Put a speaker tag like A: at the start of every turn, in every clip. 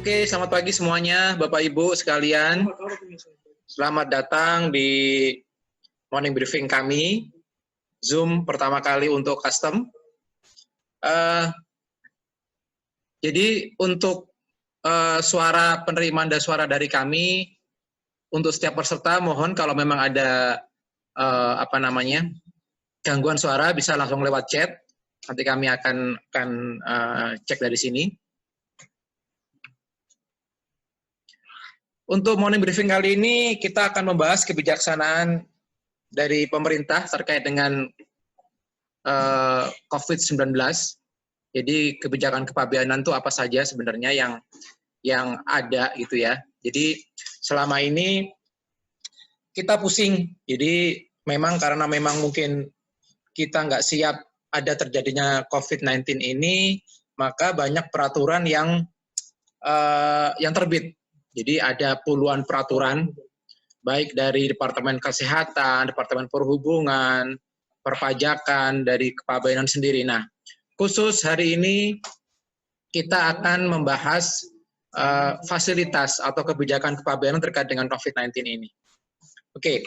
A: Oke, selamat pagi semuanya, Bapak Ibu sekalian. Selamat datang di morning briefing kami, Zoom pertama kali untuk custom. Jadi untuk suara penerimaan dan suara dari kami, untuk setiap peserta mohon kalau memang ada gangguan suara bisa langsung lewat chat. Nanti kami akan cek dari sini. Untuk morning briefing kali ini kita akan membahas kebijaksanaan dari pemerintah terkait dengan COVID-19. Jadi kebijakan kepabeanan itu apa saja sebenarnya yang ada gitu ya. Jadi selama ini kita pusing. Jadi karena memang mungkin kita nggak siap ada terjadinya COVID-19 ini, maka banyak peraturan yang terbit. Jadi ada puluhan peraturan, baik dari Departemen Kesehatan, Departemen Perhubungan, Perpajakan, dari kepabeanan sendiri. Nah, khusus hari ini kita akan membahas fasilitas atau kebijakan kepabeanan terkait dengan COVID-19 ini. Oke.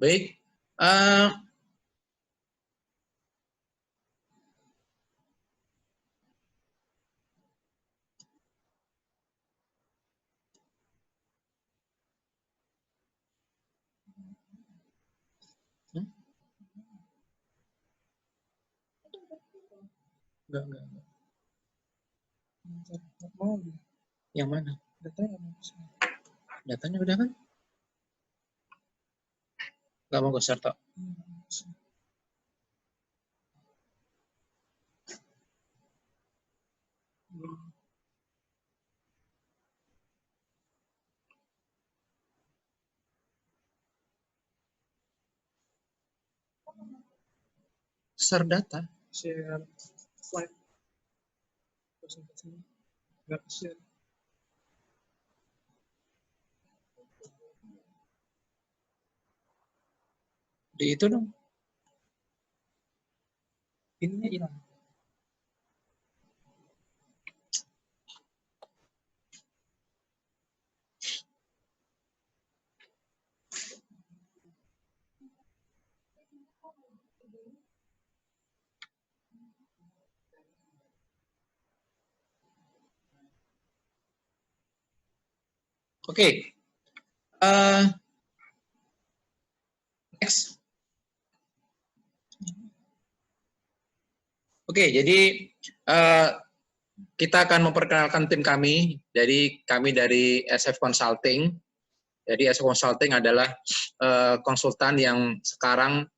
A: Baik, enggak. Yang mana? Datanya udah kan? Nggak mau gue share toh. Share data.
B: Share slide. Nggak share.
A: Di itu dong.
B: Ininya hilang.
A: Oke. Next. Oke, jadi kita akan memperkenalkan tim kami. Jadi kami dari SF Consulting. Jadi SF Consulting adalah konsultan yang sekarang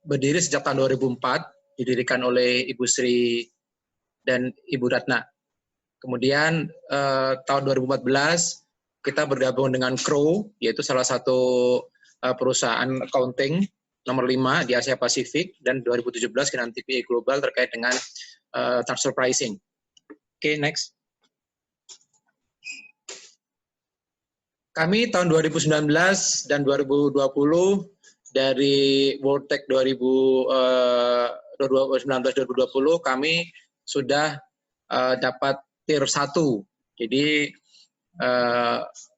A: berdiri sejak tahun 2004, didirikan oleh Ibu Sri dan Ibu Ratna. Kemudian tahun 2014 kita bergabung dengan Crow, yaitu salah satu perusahaan accounting nomor 5 di Asia Pasifik, dan 2017 dengan TPA Global terkait dengan transfer pricing. Oke, next. Kami tahun 2019 dan 2020 dari World Tech 2019-2020 kami sudah dapat tier 1. Jadi 2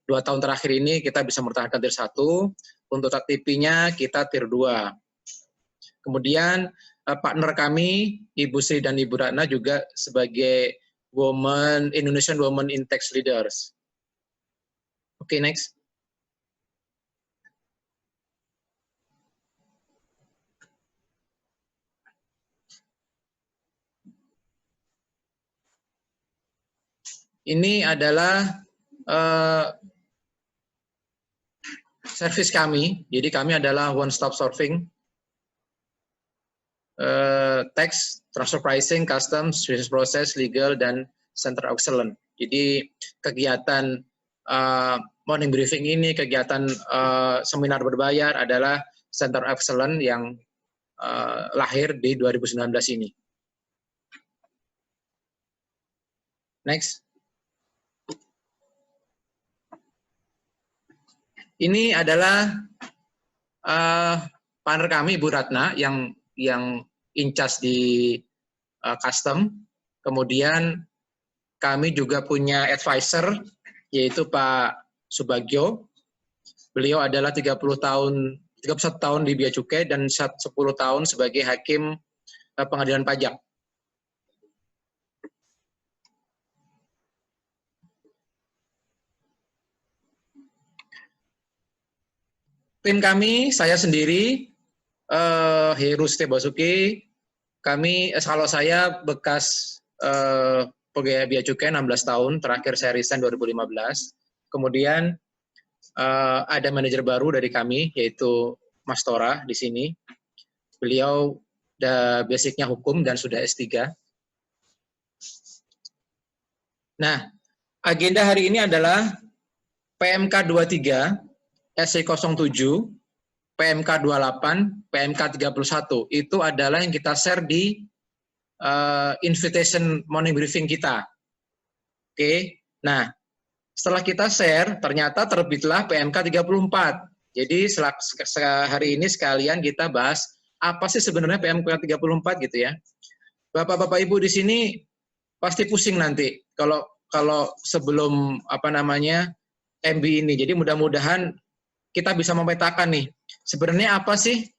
A: tahun terakhir ini kita bisa mempertahankan tier 1. Untuk TP-nya kita tier 2. Kemudian partner kami, Ibu Sri dan Ibu Ratna juga sebagai Indonesian Women in Tax Leaders. Oke, next. Ini adalah service kami. Jadi kami adalah one stop sourcing, tax, transfer pricing, customs, business process, legal, dan center of excellence. Jadi kegiatan morning briefing ini, kegiatan seminar berbayar adalah center of excellence yang lahir di 2019 ini. Next. Ini adalah partner kami, Ibu Ratna, yang in charge di custom. Kemudian kami juga punya advisor, yaitu Pak Subagio. Beliau adalah 31 tahun di Bea Cukai dan 10 tahun sebagai hakim pengadilan pajak. Tim kami, saya sendiri, Heru Setiabasuki, kalau saya bekas pegawai Bea Cukai 16 tahun, terakhir saya resign 2015. Kemudian ada manajer baru dari kami, yaitu Mas Tora di sini. Beliau basicnya hukum dan sudah S3. Nah, agenda hari ini adalah PMK 23, SC 07, PMK 28, PMK 31. Itu adalah yang kita share di invitation morning briefing kita. Oke. Nah, setelah kita share, ternyata terbitlah PMK 34. Jadi hari ini sekalian kita bahas apa sih sebenarnya PMK 34 gitu ya. Bapak-bapak Ibu di sini pasti pusing nanti kalau sebelum MB ini. Jadi mudah-mudahan kita bisa memetakan nih, sebenarnya apa sih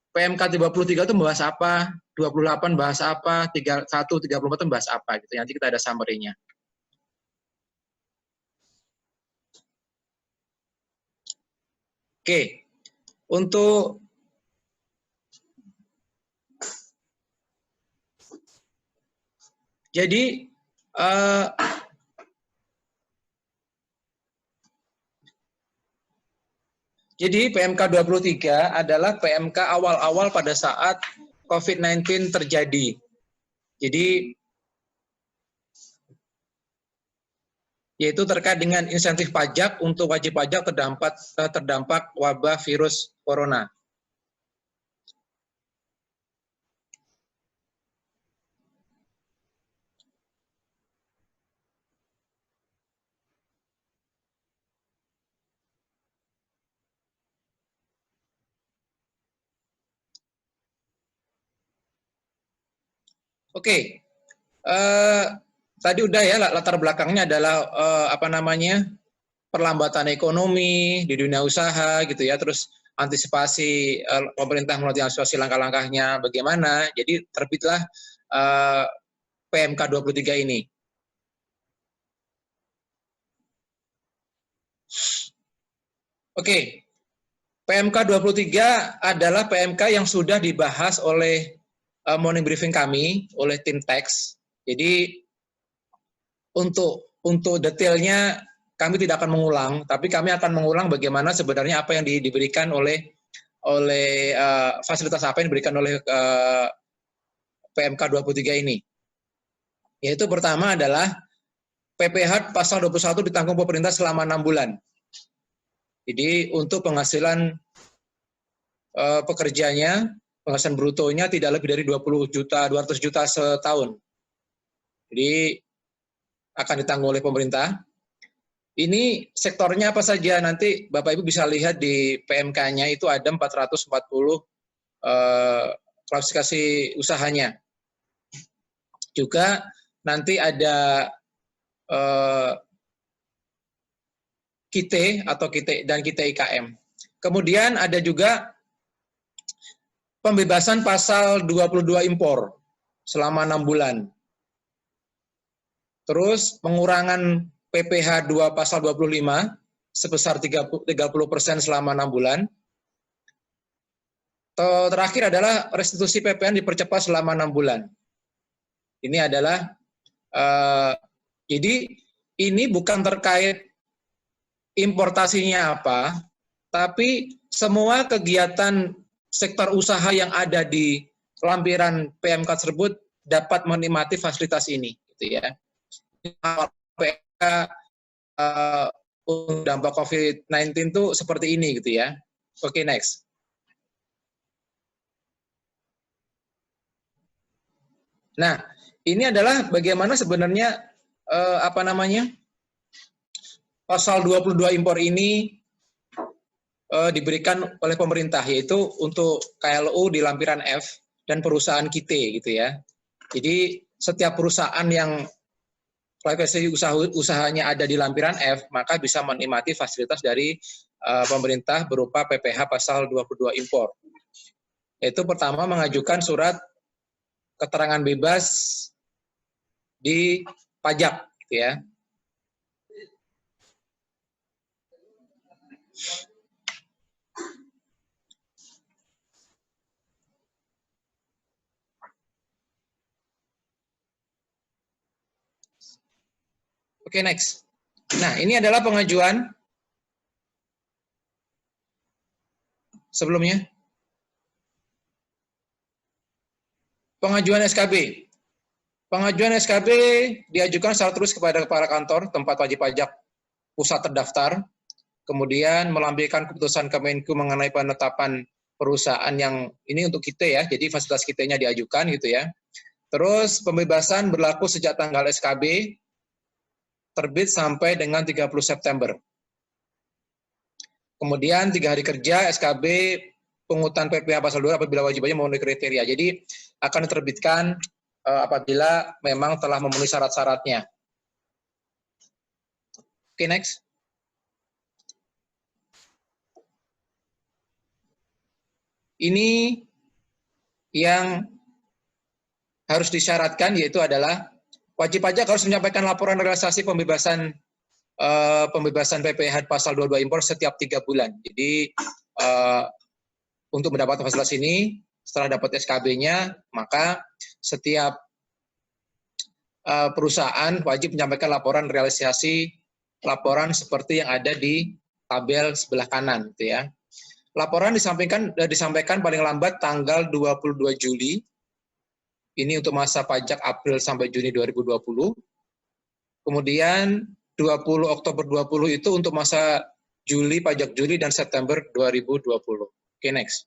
A: PMK 33 itu bahas apa, 28 bahas apa, 31, 34 itu bahas apa gitu. Nanti kita ada summary-nya. Oke. Jadi PMK 23 adalah PMK awal-awal pada saat COVID-19 terjadi. Jadi yaitu terkait dengan insentif pajak untuk wajib pajak terdampak wabah virus corona. Oke, tadi udah ya latar belakangnya adalah perlambatan ekonomi di dunia usaha gitu ya, terus antisipasi pemerintah melalui antisipasi langkah-langkahnya bagaimana. Jadi terbitlah PMK 23 ini. Oke, PMK 23 adalah PMK yang sudah dibahas oleh morning briefing kami oleh tim tax. Jadi untuk detailnya kami tidak akan mengulang, tapi kami akan mengulang bagaimana sebenarnya apa yang diberikan oleh fasilitas apa yang diberikan oleh PMK 23 ini. Yaitu pertama adalah PPh pasal 21 ditanggung pemerintah selama 6 bulan. Jadi untuk penghasilan pekerjanya, penghasilan brutonya tidak lebih dari 200 juta setahun. Jadi akan ditanggung oleh pemerintah. Ini sektornya apa saja, nanti Bapak Ibu bisa lihat di PMK-nya itu ada 440 klasifikasi usahanya. Juga nanti ada KITE dan KITE IKM. Kemudian ada juga pembebasan pasal 22 impor selama 6 bulan. Terus pengurangan PPh 2 pasal 25 sebesar 30% selama 6 bulan. Terakhir adalah restitusi PPN dipercepat selama 6 bulan. Ini adalah jadi ini bukan terkait importasinya apa, tapi semua kegiatan sektor usaha yang ada di lampiran PMK tersebut dapat menikmati fasilitas ini, gitu ya. PMK untuk dampak COVID-19 itu seperti ini, gitu ya. Oke, next. Nah, ini adalah bagaimana sebenarnya pasal 22 impor ini diberikan oleh pemerintah, yaitu untuk KLU di lampiran F dan perusahaan KIT, gitu ya. Jadi setiap perusahaan yang klasifikasi usahanya ada di lampiran F, maka bisa menikmati fasilitas dari pemerintah berupa PPh pasal 22 impor. Yaitu pertama mengajukan surat keterangan bebas di pajak, gitu ya. Oke, next. Nah, ini adalah pengajuan sebelumnya. Pengajuan SKB. Pengajuan SKB diajukan secara terus kepada para kantor tempat wajib pajak pusat terdaftar, kemudian melampirkan keputusan Kemenku mengenai penetapan perusahaan yang ini untuk kita ya, jadi fasilitas kita-nya diajukan gitu ya. Terus pembebasan berlaku sejak tanggal SKB terbit sampai dengan 30 September. Kemudian 3 hari kerja SKB pungutan PPh pasal 2 apabila wajib pajak memenuhi kriteria. Jadi akan diterbitkan apabila memang telah memenuhi syarat-syaratnya. Oke, next. Ini yang harus disyaratkan, yaitu adalah wajib pajak harus menyampaikan laporan realisasi pembebasan PPh pasal 22 impor setiap 3 bulan. Jadi untuk mendapatkan fasilitas ini, setelah dapat SKB-nya, maka setiap perusahaan wajib menyampaikan laporan realisasi laporan seperti yang ada di tabel sebelah kanan, gitu ya. Laporan disampaikan paling lambat tanggal 22 Juli. Ini untuk masa pajak April sampai Juni 2020. Kemudian 20 Oktober 20 itu untuk masa Juli, pajak Juli dan September 2020. Oke, next.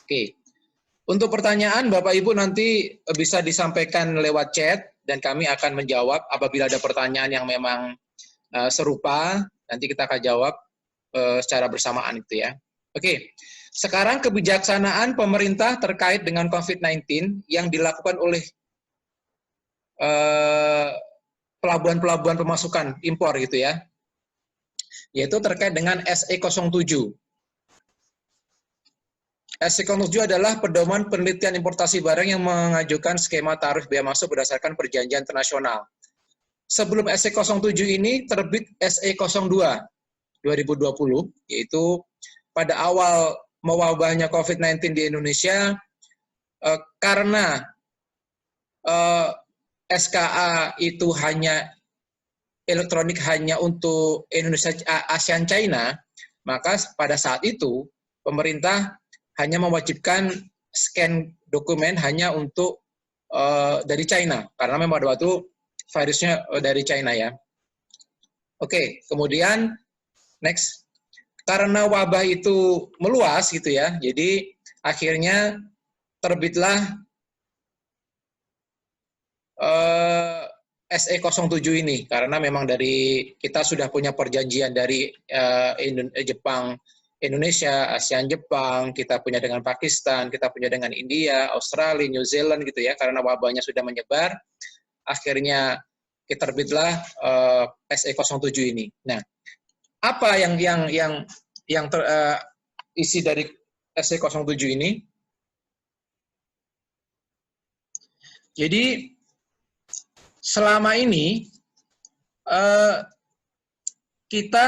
A: Oke. Untuk pertanyaan Bapak Ibu nanti bisa disampaikan lewat chat dan kami akan menjawab apabila ada pertanyaan yang memang serupa, nanti kita akan jawab secara bersamaan gitu ya. Oke. Sekarang kebijaksanaan pemerintah terkait dengan COVID-19 yang dilakukan oleh pelabuhan-pelabuhan pemasukan impor gitu ya, yaitu terkait dengan SE07. SE07 adalah pedoman penelitian importasi barang yang mengajukan skema tarif bea masuk berdasarkan perjanjian internasional. Sebelum SE07 ini terbit SE02 2020, yaitu pada awal mewabahnya COVID-19 di Indonesia, karena SKA itu hanya elektronik hanya untuk Indonesia, ASEAN, China, maka pada saat itu pemerintah hanya mewajibkan scan dokumen hanya untuk dari China, karena memang pada waktu virusnya dari China ya. Oke, kemudian next. Karena wabah itu meluas gitu ya, jadi akhirnya terbitlah SE07 ini, karena memang dari kita sudah punya perjanjian dari Jepang, Indonesia, ASEAN Jepang, kita punya dengan Pakistan, kita punya dengan India, Australia, New Zealand gitu ya, karena wabahnya sudah menyebar, akhirnya terbitlah SE07 ini. Nah, apa yang isi dari SE07 ini? Jadi selama ini kita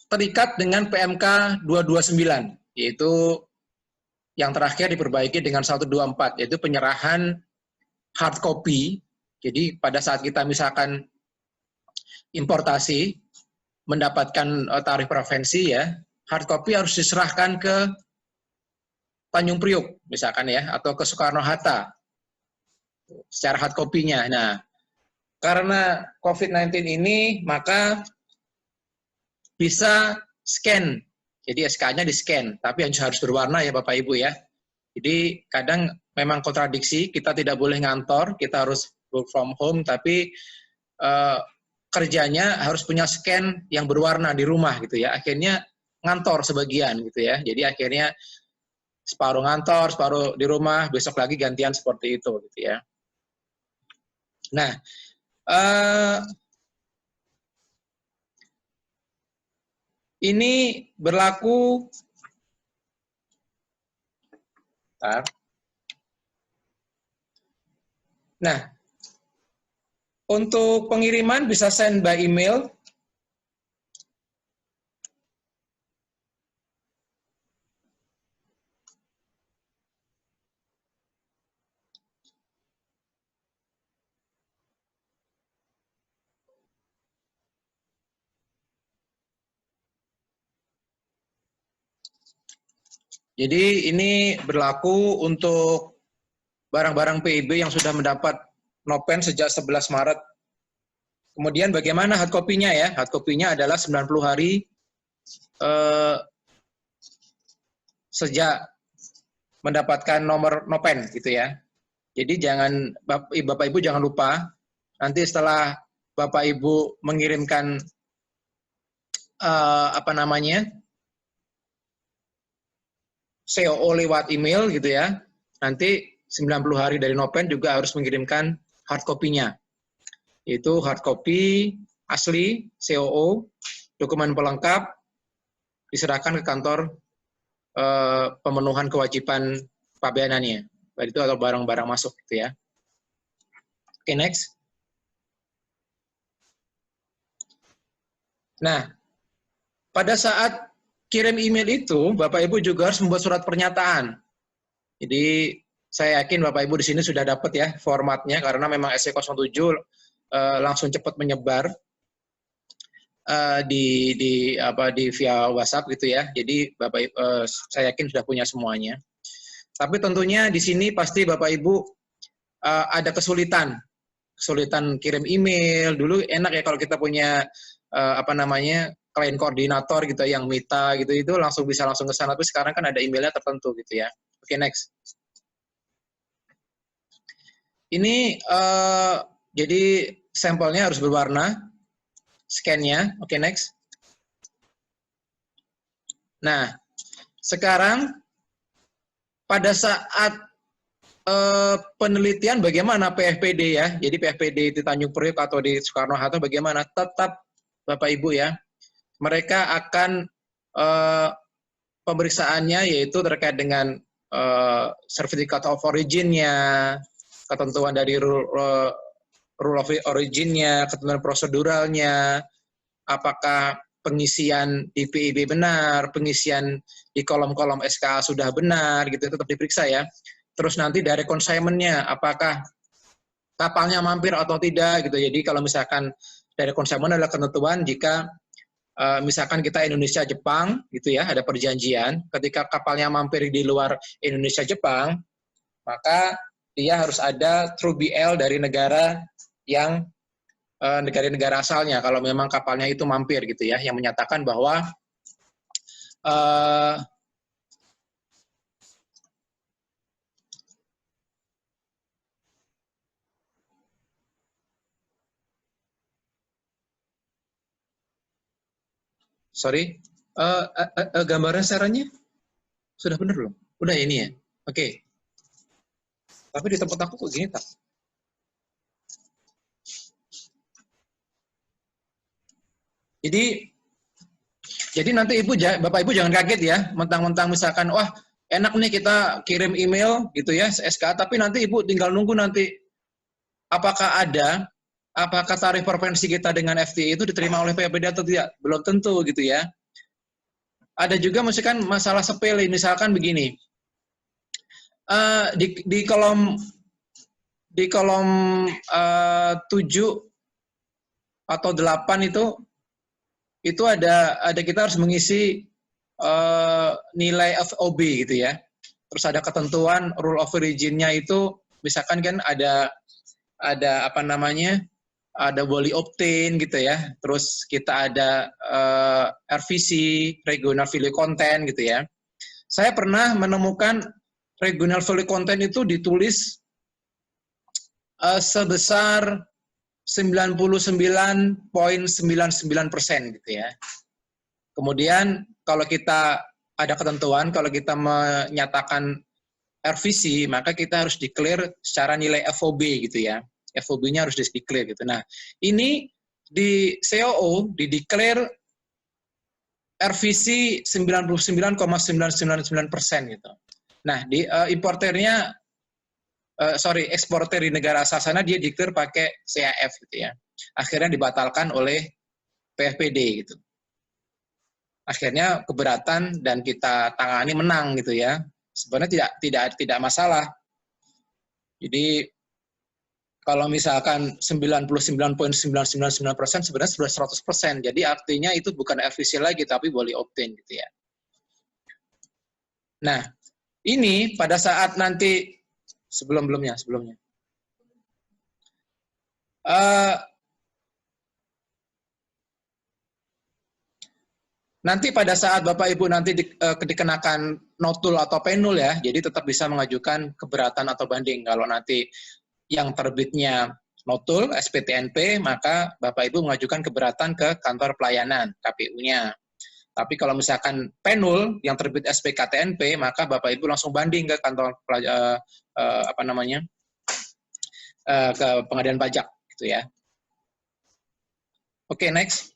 A: terikat dengan PMK 229, yaitu yang terakhir diperbaiki dengan 124, yaitu penyerahan hard copy. Jadi pada saat kita misalkan importasi mendapatkan tarif provinsi ya, hard copy harus diserahkan ke Tanjung Priuk misalkan ya, atau ke Soekarno-Hatta secara hard copy-nya. Nah, karena COVID-19 ini maka bisa scan. Jadi SK-nya di-scan, tapi harus berwarna ya Bapak Ibu ya. Jadi kadang memang kontradiksi, kita tidak boleh ngantor, kita harus work from home, tapi kerjanya harus punya scan yang berwarna di rumah gitu ya. Akhirnya ngantor sebagian gitu ya. Jadi akhirnya separuh ngantor, separuh di rumah, besok lagi gantian seperti itu gitu ya. Nah, ini berlaku Nah, untuk pengiriman bisa send by email. Jadi ini berlaku untuk barang-barang PIB yang sudah mendapat nopen sejak 11 Maret. Kemudian bagaimana hard copy-nya ya? Hard copy-nya adalah 90 hari sejak mendapatkan nomor nopen gitu ya. Jadi jangan Bapak Ibu jangan lupa nanti setelah Bapak Ibu mengirimkan COO lewat email gitu ya. Nanti 90 hari dari nopen juga harus mengirimkan hard copy-nya. Yaitu hard copy asli COO, dokumen pelengkap diserahkan ke kantor pemenuhan kewajiban pabeanannya. Baik itu atau barang-barang masuk gitu ya. Oke, next. Nah, pada saat kirim email itu, Bapak Ibu juga harus membuat surat pernyataan. Jadi saya yakin Bapak Ibu di sini sudah dapat ya formatnya karena memang SC07 langsung cepat menyebar di via WhatsApp gitu ya. Jadi Bapak saya yakin sudah punya semuanya. Tapi tentunya di sini pasti Bapak Ibu ada kesulitan kirim email. Dulu enak ya kalau kita punya klien koordinator gitu yang Mita gitu itu langsung bisa langsung ke sana, tapi sekarang kan ada emailnya tertentu gitu ya. Oke, next. Ini jadi sampelnya harus berwarna, scan-nya. Oke, next. Nah, sekarang pada saat penelitian bagaimana PFPD ya, jadi PFPD di Tanjung Priok atau di Soekarno-Hatta bagaimana, tetap Bapak Ibu ya, mereka akan pemeriksaannya yaitu terkait dengan certificate of origin-nya, ketentuan dari rule of origin-nya, ketentuan proseduralnya, apakah pengisian di PIB benar, pengisian di kolom-kolom SKA sudah benar, gitu tetap diperiksa ya. Terus nanti dari consignment-nya, apakah kapalnya mampir atau tidak, gitu. Jadi kalau misalkan dari consignment adalah ketentuan jika misalkan kita Indonesia Jepang gitu ya, ada perjanjian ketika kapalnya mampir di luar Indonesia Jepang, maka dia harus ada true BL dari negara yang negara asalnya kalau memang kapalnya itu mampir gitu ya, yang menyatakan bahwa gambaran sarannya sudah benar belum? Udah ini ya? Oke. Tapi di tempat aku kok gini tak? Jadi nanti Bapak Ibu jangan kaget ya, mentang-mentang misalkan, wah enak nih kita kirim email gitu ya, SK, tapi nanti Ibu tinggal nunggu nanti apakah tarif provinsi kita dengan FTI itu diterima oleh PPD atau tidak, belum tentu gitu ya. Ada juga misalkan masalah sepele, misalkan begini, di kolom 7 atau 8 itu ada kita harus mengisi nilai FOB gitu ya. Terus ada ketentuan rule of origin-nya itu misalkan kan ada apa namanya? Ada wholly obtained gitu ya. Terus kita ada RVC, regional value content gitu ya. Saya pernah menemukan regional value content itu ditulis sebesar 99,99% gitu ya. Kemudian kalau kita ada ketentuan, kalau kita menyatakan RVC, maka kita harus declare secara nilai FOB gitu ya. FOB-nya harus di-declare gitu. Nah, ini di COO di-declare RVC 99,999% gitu. Nah, di importernya eksporter di negara asal sana dia declare pakai CAF gitu ya. Akhirnya dibatalkan oleh PFPD gitu. Akhirnya keberatan dan kita tangani menang gitu ya. Sebenarnya tidak masalah. Jadi kalau misalkan 99,999% sebenarnya sudah 100%. Jadi artinya itu bukan RVC lagi tapi wholly obtained gitu ya. Nah, ini pada saat nanti sebelumnya. Nanti pada saat Bapak Ibu nanti dikenakan notul atau penul ya, jadi tetap bisa mengajukan keberatan atau banding. Kalau nanti yang terbitnya notul SPTNP, maka Bapak Ibu mengajukan keberatan ke kantor pelayanan KPU-nya. Tapi kalau misalkan penul yang terbit SPKTNP, maka Bapak Ibu langsung banding ke kantor ke pengadilan pajak gitu ya. Oke, next.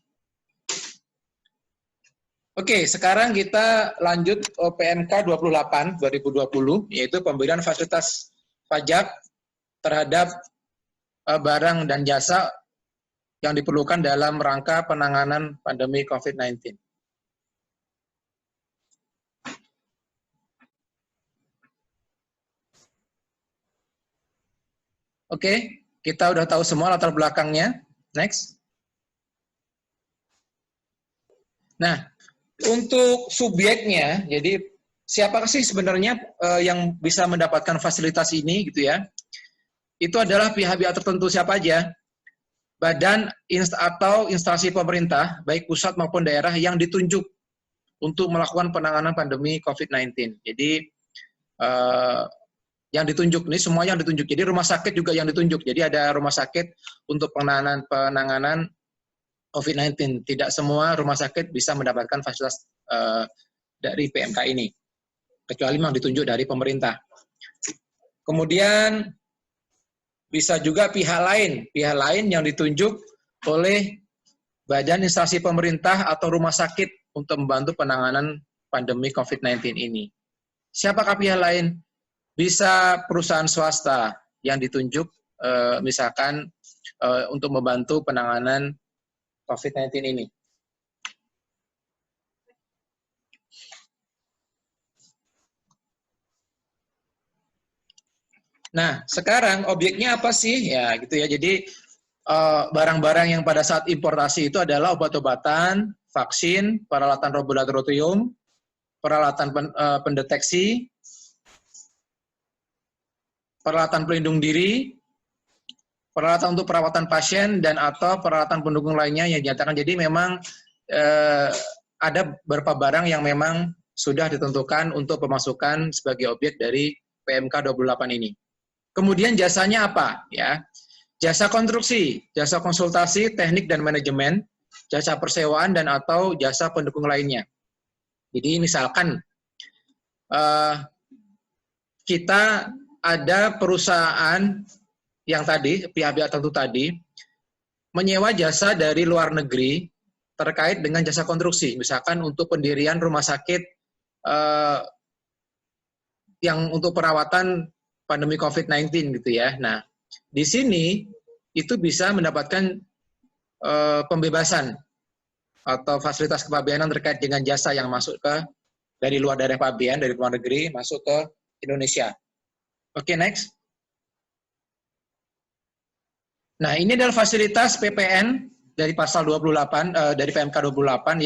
A: Oke, sekarang kita lanjut PMK 28 2020, yaitu pemberian fasilitas pajak terhadap barang dan jasa yang diperlukan dalam rangka penanganan pandemi COVID-19. Oke, kita udah tahu semua latar belakangnya. Next. Nah, untuk subjeknya, jadi siapa sih sebenarnya yang bisa mendapatkan fasilitas ini gitu ya? Itu adalah pihak-pihak tertentu siapa aja? Badan atau instansi pemerintah, baik pusat maupun daerah yang ditunjuk untuk melakukan penanganan pandemi COVID-19. Jadi yang ditunjuk ini semua yang ditunjuk. Jadi rumah sakit juga yang ditunjuk. Jadi ada rumah sakit untuk penanganan COVID-19. Tidak semua rumah sakit bisa mendapatkan fasilitas dari PMK ini, kecuali memang ditunjuk dari pemerintah. Kemudian bisa juga pihak lain yang ditunjuk oleh badan instansi pemerintah atau rumah sakit untuk membantu penanganan pandemi COVID-19 ini. Siapakah pihak lain? Bisa perusahaan swasta yang ditunjuk misalkan untuk membantu penanganan COVID-19 ini. Nah, sekarang objeknya apa sih? Ya, gitu ya. Jadi barang-barang yang pada saat importasi itu adalah obat-obatan, vaksin, peralatan laboratorium, peralatan pendeteksi, peralatan pelindung diri, peralatan untuk perawatan pasien, dan atau peralatan pendukung lainnya yang dinyatakan. Jadi memang ada beberapa barang yang memang sudah ditentukan untuk pemasukan sebagai objek dari PMK 28 ini. Kemudian jasanya apa? Ya, jasa konstruksi, jasa konsultasi, teknik dan manajemen, jasa persewaan dan atau jasa pendukung lainnya. Jadi misalkan kita ada perusahaan yang tadi, pihak-pihak tertentu tadi, menyewa jasa dari luar negeri terkait dengan jasa konstruksi. Misalkan untuk pendirian rumah sakit yang untuk perawatan pandemi COVID-19 gitu ya. Nah, di sini itu bisa mendapatkan pembebasan atau fasilitas kepabeanan terkait dengan jasa yang masuk dari luar daerah pabean, dari luar negeri, masuk ke Indonesia. Oke, next. Nah, ini adalah fasilitas PPN dari pasal 28 dari PMK 28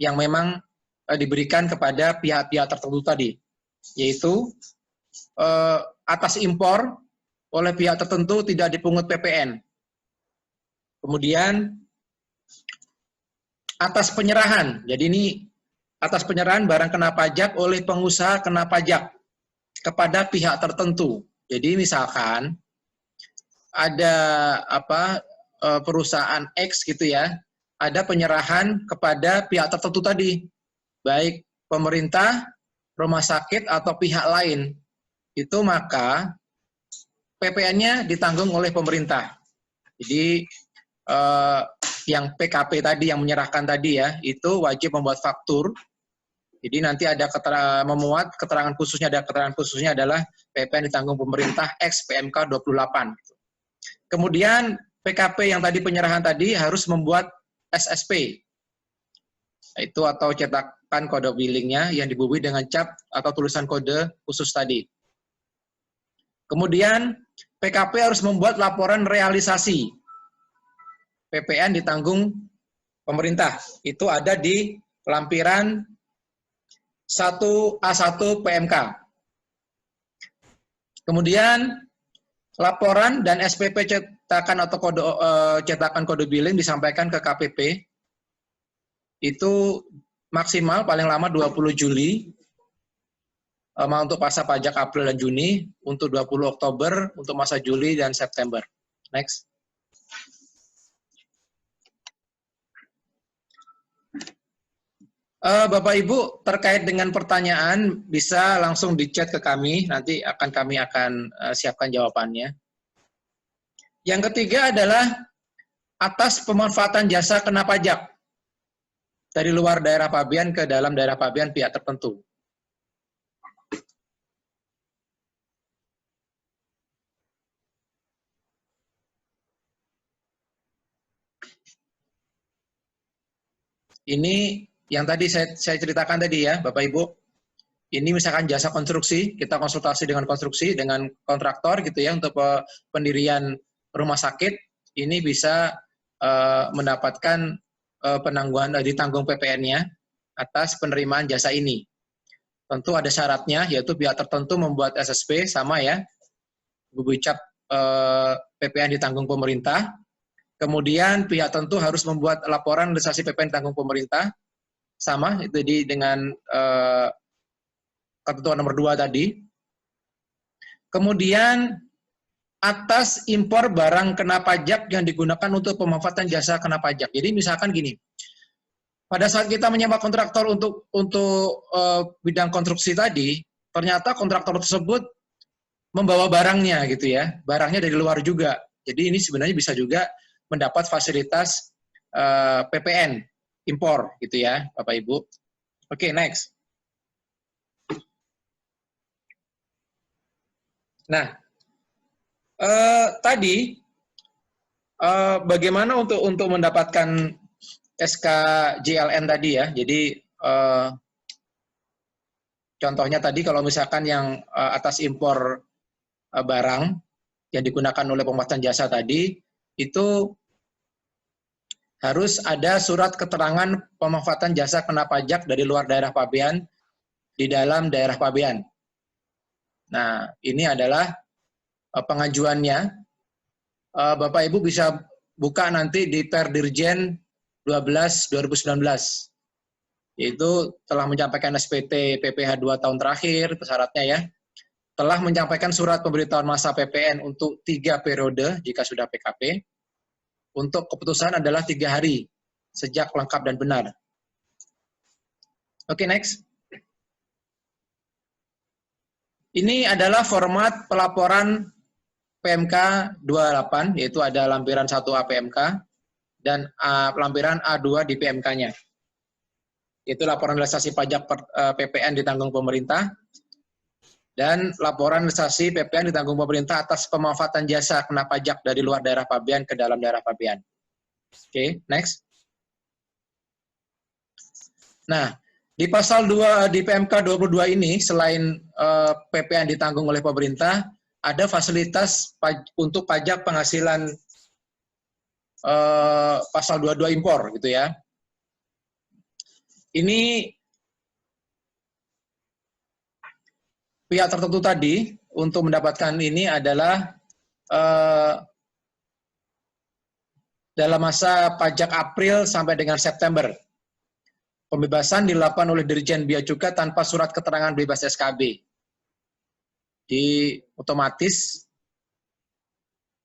A: yang memang diberikan kepada pihak-pihak tertentu tadi, yaitu atas impor oleh pihak tertentu tidak dipungut PPN. Kemudian atas penyerahan, jadi ini atas penyerahan barang kena pajak oleh pengusaha kena pajak kepada pihak tertentu. Jadi misalkan ada perusahaan X gitu ya, ada penyerahan kepada pihak tertentu tadi, baik pemerintah, rumah sakit atau pihak lain. Itu maka PPN-nya ditanggung oleh pemerintah. Jadi yang PKP tadi, yang menyerahkan tadi ya, itu wajib membuat faktur. Jadi nanti ada memuat keterangan khususnya, ada keterangan khususnya adalah PPN ditanggung pemerintah X PMK 28. Kemudian PKP yang tadi penyerahan tadi harus membuat SSP, itu atau cetakan kode billingnya yang dibubuhi dengan cap atau tulisan kode khusus tadi. Kemudian PKP harus membuat laporan realisasi PPN ditanggung pemerintah. Itu ada di lampiran 1A1 PMK. Kemudian laporan dan SPP cetakan atau cetakan kode billing disampaikan ke KPP. Itu maksimal paling lama 20 Juli. Untuk masa pajak April dan Juni, untuk 20 Oktober, untuk masa Juli dan September. Next. Bapak Ibu, terkait dengan pertanyaan bisa langsung di chat ke kami, nanti kami akan siapkan jawabannya. Yang ketiga adalah atas pemanfaatan jasa kena pajak dari luar daerah pabean ke dalam daerah pabean pihak tertentu. Ini yang tadi saya ceritakan tadi ya, Bapak Ibu. Ini misalkan jasa konstruksi, kita konsultasi dengan konstruksi, dengan kontraktor gitu ya, untuk pendirian rumah sakit, ini bisa mendapatkan penangguhan, ditanggung PPN-nya atas penerimaan jasa ini. Tentu ada syaratnya, yaitu pihak tertentu membuat SSP, sama ya, bubuhi cap PPN ditanggung pemerintah. Kemudian pihak tertentu harus membuat laporan realisasi PPN tanggung pemerintah, sama itu dengan ketentuan nomor 2 tadi. Kemudian atas impor barang kena pajak yang digunakan untuk pemanfaatan jasa kena pajak. Jadi misalkan gini, pada saat kita menyewa kontraktor untuk bidang konstruksi tadi, ternyata kontraktor tersebut membawa barangnya gitu ya, barangnya dari luar juga. Jadi ini sebenarnya bisa juga mendapat fasilitas PPN impor gitu ya, Bapak Ibu. Oke, next. Nah, tadi bagaimana untuk mendapatkan SK JLN tadi ya. Jadi contohnya tadi kalau misalkan yang atas impor barang yang digunakan oleh pemanfaatan jasa tadi, itu harus ada surat keterangan pemanfaatan jasa kena pajak dari luar daerah pabean di dalam daerah pabean. Nah, ini adalah pengajuannya. Bapak Ibu bisa buka nanti di Perdirjen 12/2019. Yaitu telah menyampaikan SPT PPh 2 tahun terakhir, syaratnya ya. Telah menyampaikan surat pemberitahuan masa PPN untuk 3 periode jika sudah PKP. Untuk keputusan adalah 3 hari sejak lengkap dan benar. Oke, next. Ini adalah format pelaporan PMK 28, yaitu ada lampiran 1A PMK dan lampiran A2 di PMK-nya. Itu laporan realisasi pajak PPN ditanggung pemerintah dan laporan realisasi PPN ditanggung pemerintah atas pemanfaatan jasa kena pajak dari luar daerah pabean ke dalam daerah pabean. Oke, next. Nah, di pasal 2 di PMK 22 ini selain PPN ditanggung oleh pemerintah, ada fasilitas untuk pajak penghasilan pasal 22 impor gitu ya. Ini pihak tertentu tadi untuk mendapatkan ini adalah dalam masa pajak April sampai dengan September. Pembebasan dilakukan oleh Dirjen Bea Cukai tanpa surat keterangan bebas SKB. Di otomatis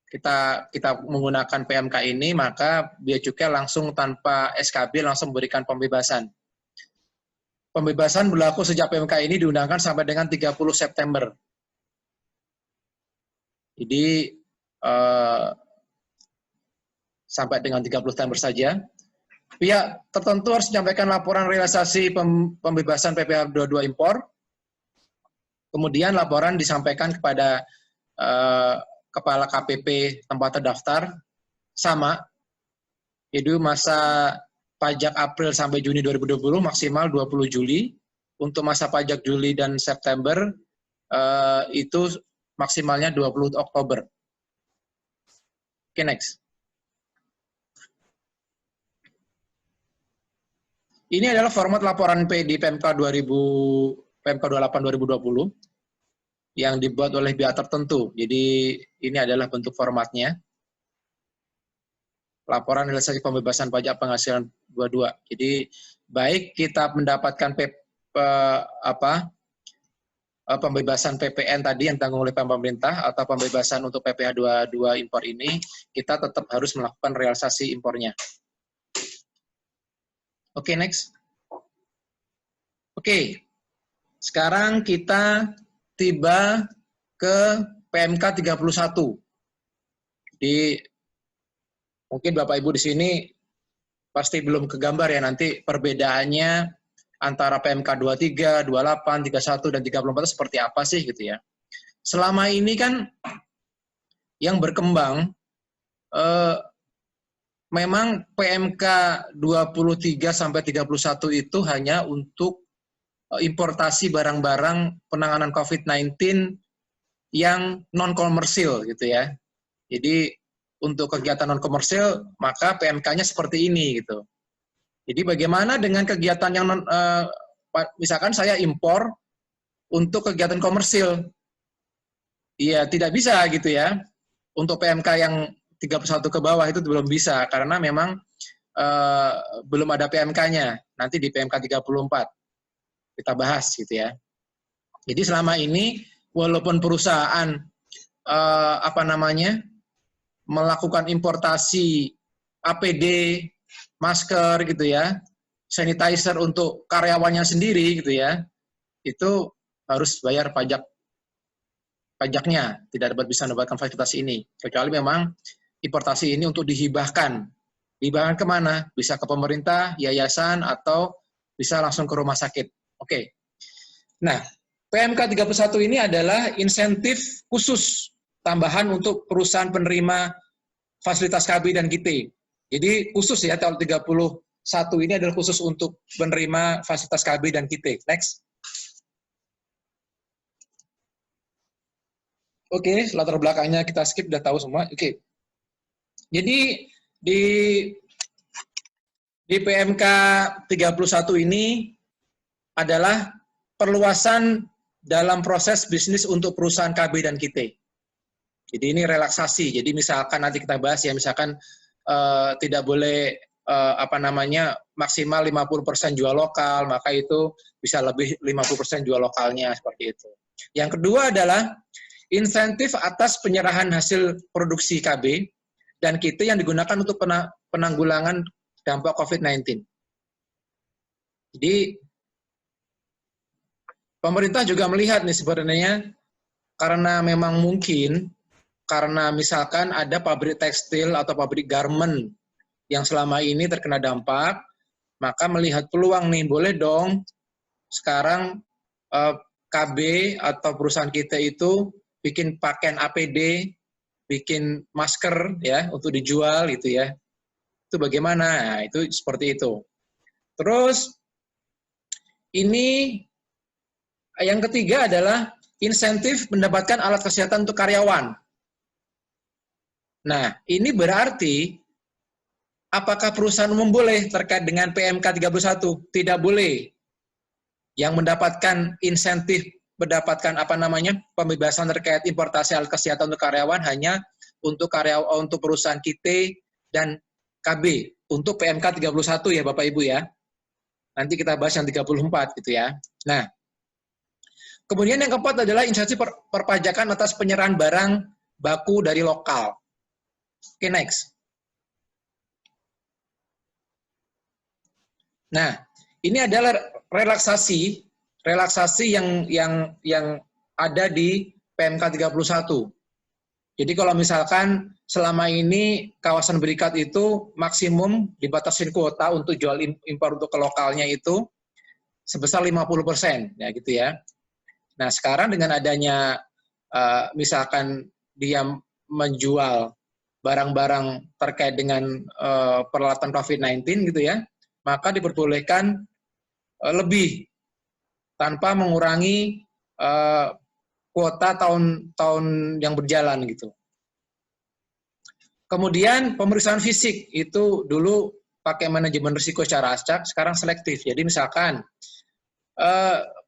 A: kita menggunakan PMK ini, maka Bea Cukai langsung tanpa SKB langsung memberikan pembebasan. Pembebasan berlaku sejak PMK ini diundangkan sampai dengan 30 September. Jadi sampai dengan 30 September saja. Pihak tertentu harus menyampaikan laporan realisasi pembebasan PPh 22 impor. Kemudian laporan disampaikan kepada Kepala KPP tempat terdaftar, sama. Jadi masa pajak April sampai Juni 2020 maksimal 20 Juli. Untuk masa pajak Juli dan September itu maksimalnya 20 Oktober. Oke, next. Ini adalah format laporan di PMK 28 2020 yang dibuat oleh pihak tertentu. Jadi ini adalah bentuk formatnya. Laporan realisasi pembebasan pajak penghasilan 22. Jadi baik kita mendapatkan pembebasan PPN tadi yang ditanggung oleh pemerintah atau pembebasan untuk PPh 22 impor ini, kita tetap harus melakukan realisasi impornya. Oke, next. Oke, sekarang kita tiba ke PMK 31. Jadi mungkin Bapak Ibu di sini pasti belum kegambar ya nanti perbedaannya antara PMK 23, 28, 31, dan 34 itu seperti apa sih gitu ya. Selama ini kan yang berkembang memang PMK 23 sampai 31 itu hanya untuk importasi barang-barang penanganan COVID-19 yang non-komersil gitu ya. Jadi untuk kegiatan non-komersil maka PMK-nya seperti ini gitu. Jadi bagaimana dengan kegiatan yang misalkan saya impor untuk kegiatan komersil? Iya, tidak bisa gitu ya. Untuk PMK yang 31 ke bawah itu belum bisa karena memang belum ada PMK-nya. Nanti di PMK 34 kita bahas gitu ya. Jadi selama ini walaupun perusahaan melakukan importasi APD, masker gitu ya, sanitizer untuk karyawannya sendiri gitu ya, itu harus bayar pajaknya, tidak dapat bisa mendapatkan fasilitas ini. Kecuali memang importasi ini untuk dihibahkan. Dihibahkan kemana? Bisa ke pemerintah, yayasan, atau bisa langsung ke rumah sakit. Oke. Nah, PMK 31 ini adalah insentif khusus tambahan untuk perusahaan penerima fasilitas KB dan KIT. Jadi khusus ya, tahun 31 ini adalah khusus untuk penerima fasilitas KB dan KIT. Next. Oke, latar belakangnya kita skip, udah tahu semua. Oke. Jadi di PMK 31 ini adalah perluasan dalam proses bisnis untuk perusahaan KB dan KIT. Jadi ini relaksasi. Jadi misalkan nanti kita bahas ya, misalkan tidak boleh maksimal 50% jual lokal, maka itu bisa lebih 50% jual lokalnya seperti itu. Yang kedua adalah insentif atas penyerahan hasil produksi KB dan KIT yang digunakan untuk penanggulangan dampak COVID-19. Jadi pemerintah juga melihat nih sebenarnya karena memang mungkin karena misalkan ada pabrik tekstil atau pabrik garment yang selama ini terkena dampak, maka melihat peluang nih, boleh dong sekarang KB atau perusahaan kita itu bikin pakaian APD, bikin masker ya untuk dijual gitu ya. Itu bagaimana? Nah, itu seperti itu. Terus ini yang ketiga adalah insentif mendapatkan alat kesehatan untuk karyawan. Nah, ini berarti apakah perusahaan umum boleh terkait dengan PMK 31? Tidak boleh. Yang mendapatkan insentif, mendapatkan pembebasan terkait importasi alat kesehatan untuk karyawan hanya untuk perusahaan kita dan KB untuk PMK 31 ya Bapak Ibu ya. Nanti kita bahas yang 34 gitu ya. Nah, kemudian yang keempat adalah insentif perpajakan atas penyerahan barang baku dari lokal. Oke, next. Nah, ini adalah relaksasi yang ada di PMK 31. Jadi kalau misalkan selama ini kawasan berikat itu maksimum dibatasin kuota untuk jual impor untuk ke lokalnya itu sebesar 50%, ya gitu ya. Nah, sekarang dengan adanya misalkan dia menjual barang-barang terkait dengan peralatan COVID-19 gitu ya, maka diperbolehkan lebih tanpa mengurangi kuota tahun yang berjalan gitu. Kemudian pemeriksaan fisik itu dulu pakai manajemen risiko secara acak, sekarang selektif. Jadi misalkan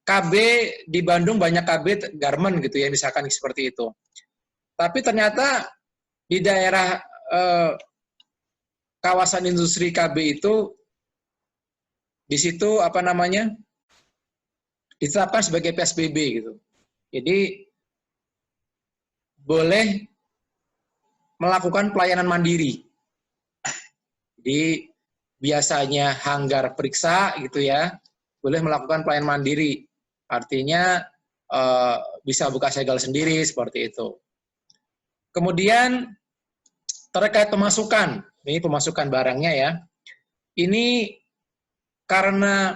A: KB di Bandung banyak KB garment gitu ya, misalkan seperti itu. Tapi ternyata di daerah kawasan industri KB itu di situ ditetapkan sebagai PSBB gitu. Jadi boleh melakukan pelayanan mandiri. Jadi biasanya hanggar periksa gitu ya, boleh melakukan pelayanan mandiri. Artinya bisa buka segel sendiri seperti itu. Kemudian terkait pemasukan, ini pemasukan barangnya ya. Ini karena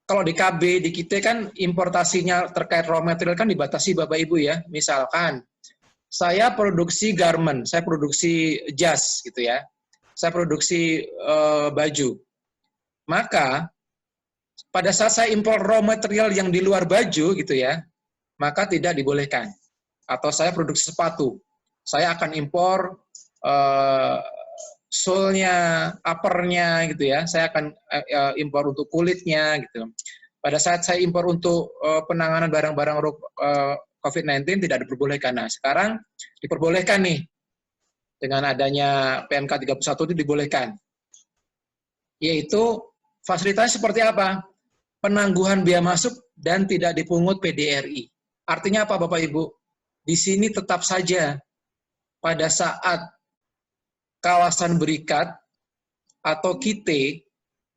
A: kalau di KB di kita kan importasinya terkait raw material kan dibatasi Bapak Ibu ya. Misalkan saya produksi garment, saya produksi jas gitu ya. Saya produksi baju. Maka pada saat saya impor raw material yang di luar baju gitu ya, maka tidak dibolehkan. Atau saya produksi sepatu, saya akan impor sole-nya, upper-nya gitu ya. Saya akan impor untuk kulitnya gitu. Pada saat saya impor untuk penanganan barang-barang COVID-19 tidak diperbolehkan. Nah, sekarang diperbolehkan nih. Dengan adanya PMK 31 itu dibolehkan. Yaitu fasilitasnya seperti apa? Penangguhan biaya masuk dan tidak dipungut PDRI. Artinya apa Bapak Ibu? Di sini tetap saja pada saat kawasan berikat atau kita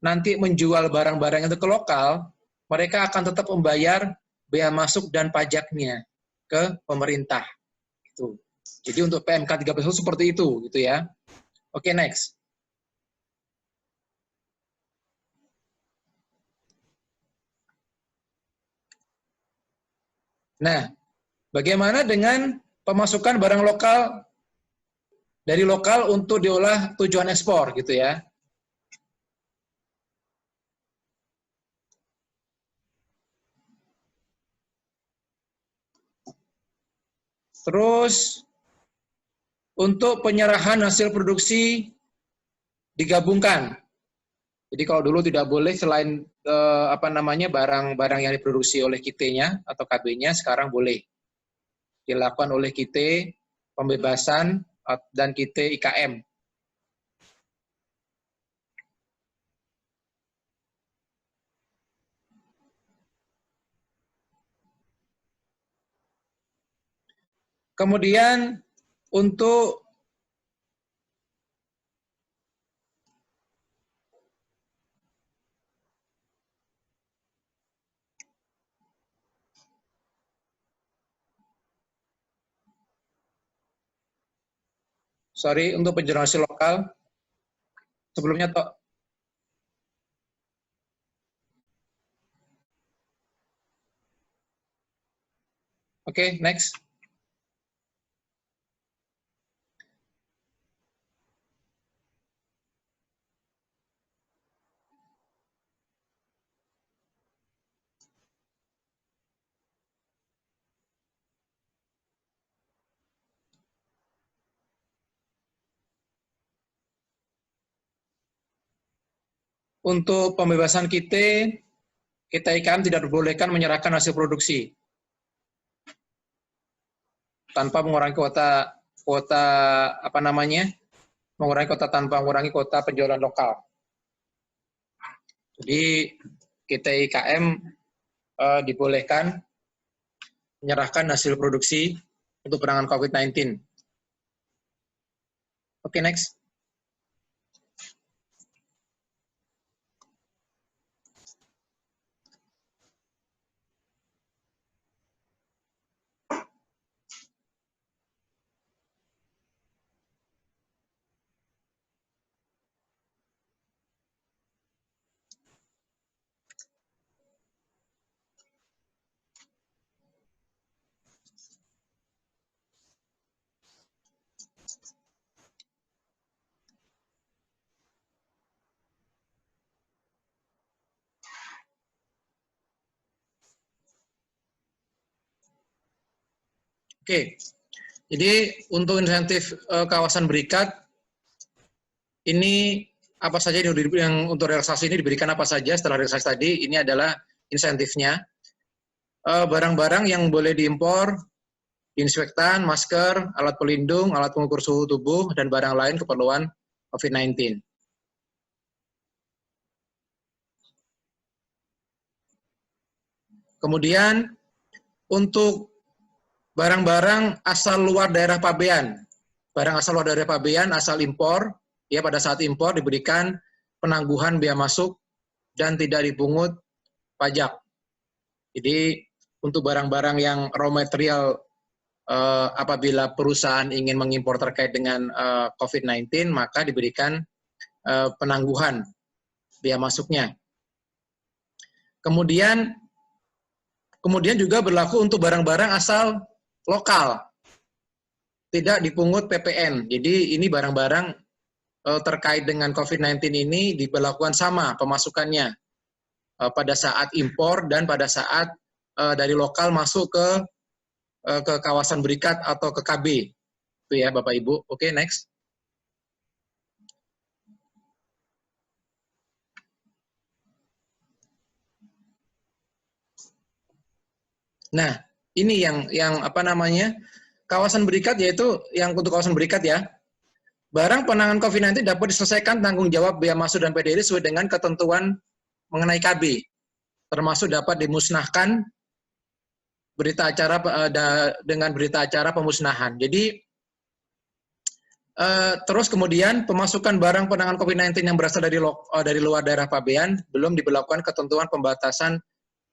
A: nanti menjual barang-barang itu ke lokal, mereka akan tetap membayar bea masuk dan pajaknya ke pemerintah. Gitu. Jadi untuk PMK 31 seperti itu gitu ya. Oke, next. Nah, bagaimana dengan pemasukan barang lokal dari lokal untuk diolah tujuan ekspor gitu ya. Terus untuk penyerahan hasil produksi digabungkan. Jadi kalau dulu tidak boleh selain barang-barang yang diproduksi oleh kitanya atau KB-nya, sekarang boleh dilakukan oleh kita pembebasan dan kita IKM. Kemudian untuk untuk penjelasan lokal sebelumnya toh. Oke, next. untuk pembebasan kita IKM tidak diperbolehkan menyerahkan hasil produksi tanpa mengurangi kuota apa namanya, mengurangi kuota tanpa mengurangi kuota penjualan lokal. Jadi kita IKM dibolehkan menyerahkan hasil produksi untuk penanganan COVID-19. Oke, next. Oke, jadi untuk insentif kawasan berikat, ini apa saja yang untuk relaksasi ini diberikan apa saja setelah relaksasi tadi, ini adalah insentifnya. Barang-barang yang boleh diimpor, disinfektan, masker, alat pelindung, alat pengukur suhu tubuh, dan barang lain keperluan COVID-19. Kemudian, untuk barang-barang asal luar daerah pabean. Barang asal luar daerah pabean, asal impor, ya pada saat impor diberikan penangguhan biaya masuk dan tidak dipungut pajak. Jadi untuk barang-barang yang raw material apabila perusahaan ingin mengimpor terkait dengan COVID-19, maka diberikan penangguhan biaya masuknya. Kemudian juga berlaku untuk barang-barang asal lokal, tidak dipungut PPN. Jadi ini barang-barang terkait dengan COVID-19 ini diberlakukan sama pemasukannya pada saat impor dan pada saat dari lokal masuk ke kawasan berikat atau ke KB. Itu ya Bapak Ibu. Oke, next. Nah, ini yang apa namanya, kawasan berikat, yaitu yang untuk kawasan berikat ya. Barang penanganan COVID-19 dapat diselesaikan tanggung jawab biaya masuk dan PDD sesuai dengan ketentuan mengenai KB. Termasuk dapat dimusnahkan berita acara dengan berita acara pemusnahan. Jadi terus kemudian pemasukan barang penanganan COVID-19 yang berasal dari luar daerah pabean belum diberlakukan ketentuan pembatasan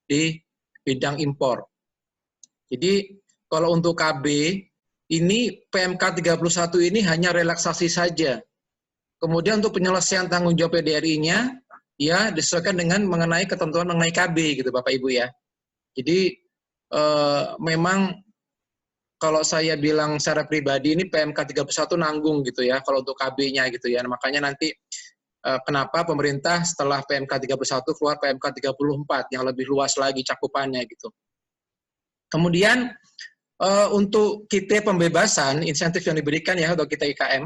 A: di bidang impor. Jadi kalau untuk KB ini PMK 31 ini hanya relaksasi saja. Kemudian untuk penyelesaian tanggung jawab PDRI-nya ya disesuaikan dengan mengenai ketentuan mengenai KB gitu Bapak Ibu ya. Jadi memang kalau saya bilang secara pribadi ini PMK 31 nanggung gitu ya kalau untuk KB-nya gitu ya. Makanya nanti kenapa pemerintah setelah PMK 31 keluar PMK 34 yang lebih luas lagi cakupannya gitu. Kemudian untuk kita pembebasan insentif yang diberikan ya untuk kita IKM,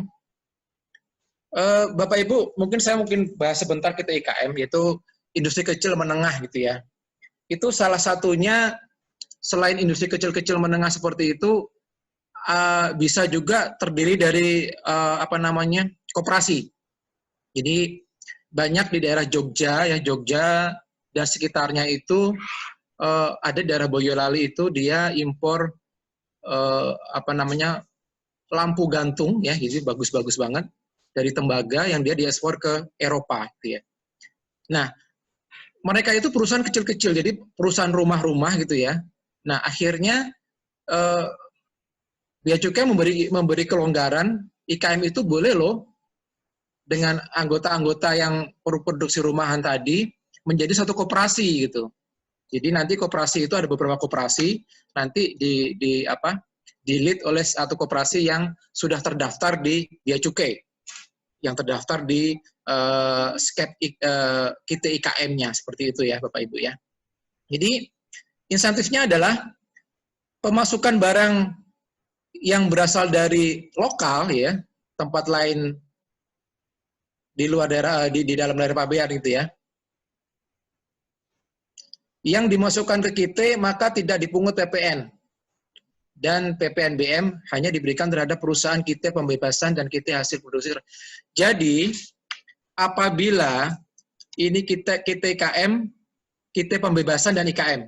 A: Bapak Ibu mungkin saya bahas sebentar kita IKM, yaitu industri kecil menengah gitu ya. Itu salah satunya selain industri kecil-kecil menengah seperti itu bisa juga terdiri dari apa namanya koperasi. Jadi banyak di daerah Jogja ya, Jogja dan sekitarnya itu ada daerah Boyolali itu dia impor apa namanya lampu gantung ya, jadi bagus-bagus banget dari tembaga yang dia diekspor ke Eropa gitu ya. Nah, mereka itu perusahaan kecil-kecil, jadi perusahaan rumah-rumah gitu ya. Nah, akhirnya Bea Cukai memberi kelonggaran, IKM itu boleh loh dengan anggota-anggota yang produksi rumahan tadi menjadi satu koperasi gitu. Jadi nanti koperasi itu ada beberapa koperasi, nanti di lead oleh satu koperasi yang sudah terdaftar di Bea Cukai, yang terdaftar di kita IKM-nya, seperti itu ya Bapak Ibu ya. Jadi insentifnya adalah pemasukan barang yang berasal dari lokal ya, tempat lain di luar daerah, di dalam daerah pabean gitu ya, yang dimasukkan ke KIT maka tidak dipungut PPN. Dan PPNBM hanya diberikan terhadap perusahaan KIT pembebasan dan KIT hasil produksi. Jadi, apabila ini KIT IKM, KIT pembebasan dan IKM,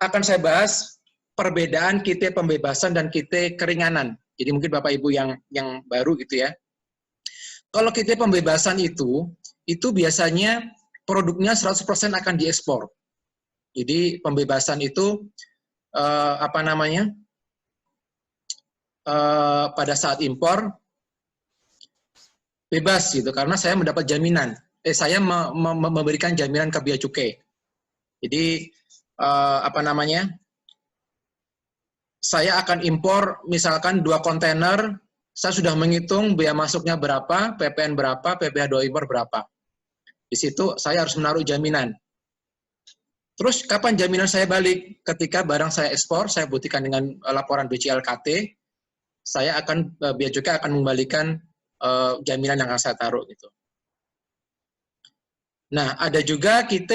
A: akan saya bahas perbedaan KIT pembebasan dan KIT keringanan. Jadi mungkin Bapak Ibu yang baru gitu ya. Kalau KIT pembebasan itu biasanya produknya 100% akan diekspor. Jadi pembebasan itu pada saat impor bebas gitu, karena saya mendapat jaminan. Saya memberikan jaminan ke Bea Cukai. Jadi saya akan impor misalkan 2 kontainer, saya sudah menghitung bea masuknya berapa, PPN berapa, PPh 2 impor berapa. Di situ saya harus menaruh jaminan. Terus kapan jaminan saya balik? Ketika barang saya ekspor, saya buktikan dengan laporan BCLKT, saya akan Bea Cukai akan mengembalikan jaminan yang akan saya taruh gitu. Nah, ada juga KIT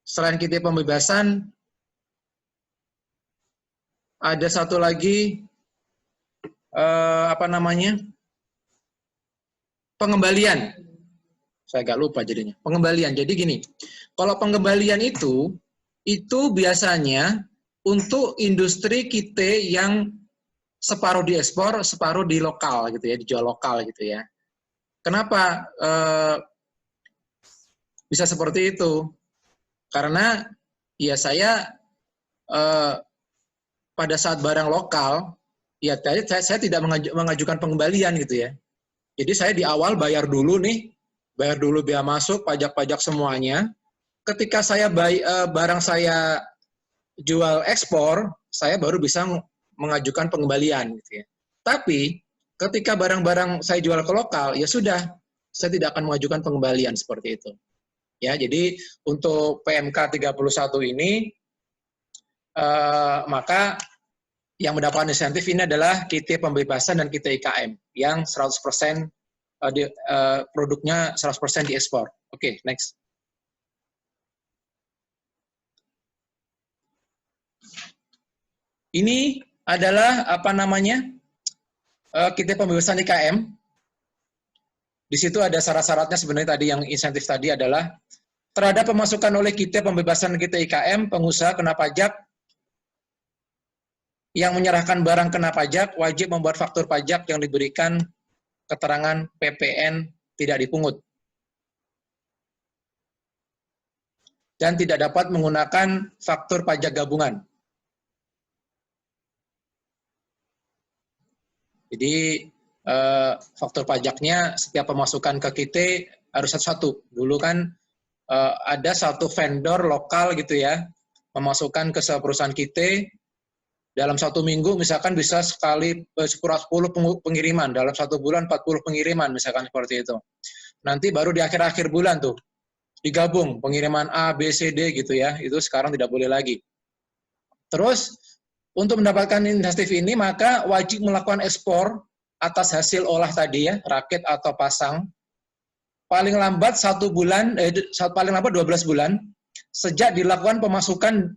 A: selain KIT pembebasan, ada satu lagi pengembalian. Saya agak lupa jadinya. Pengembalian. Jadi gini, kalau pengembalian itu biasanya untuk industri KIT yang separuh diekspor, separuh di lokal gitu ya, dijual lokal gitu ya. Kenapa bisa seperti itu? Karena ya saya pada saat barang lokal, ya saya tidak mengajukan pengembalian gitu ya. Jadi saya di awal bayar dulu bea masuk, pajak-pajak semuanya. Ketika saya barang saya jual ekspor, saya baru bisa mengajukan pengembalian gitu ya. Tapi ketika barang-barang saya jual ke lokal, ya sudah, saya tidak akan mengajukan pengembalian seperti itu. Ya, jadi untuk PMK 31 ini maka yang mendapatkan insentif ini adalah KIT pembebasan dan KIT IKM yang 100% produknya 100% diekspor. Oke, next. Ini adalah KIT pembebasan IKM. Di situ ada syarat-syaratnya sebenarnya tadi yang insentif tadi adalah terhadap pemasukan oleh KIT pembebasan KIT IKM, pengusaha kena pajak yang menyerahkan barang kena pajak wajib membuat faktur pajak yang diberikan keterangan PPN tidak dipungut. Dan tidak dapat menggunakan faktur pajak gabungan. Jadi faktur pajaknya setiap pemasukan ke KIT harus satu-satu. Dulu kan ada satu vendor lokal gitu ya, memasukkan ke perusahaan KIT dalam 1 minggu misalkan bisa sekali 10 pengiriman, dalam 1 bulan 40 pengiriman misalkan seperti itu. Nanti baru di akhir-akhir bulan tuh digabung pengiriman A, B, C, D gitu ya, itu sekarang tidak boleh lagi. Terus untuk mendapatkan insentif ini maka wajib melakukan ekspor atas hasil olah tadi ya, rakit atau pasang, paling lambat 1 bulan, paling lambat 12 bulan, sejak dilakukan pemasukan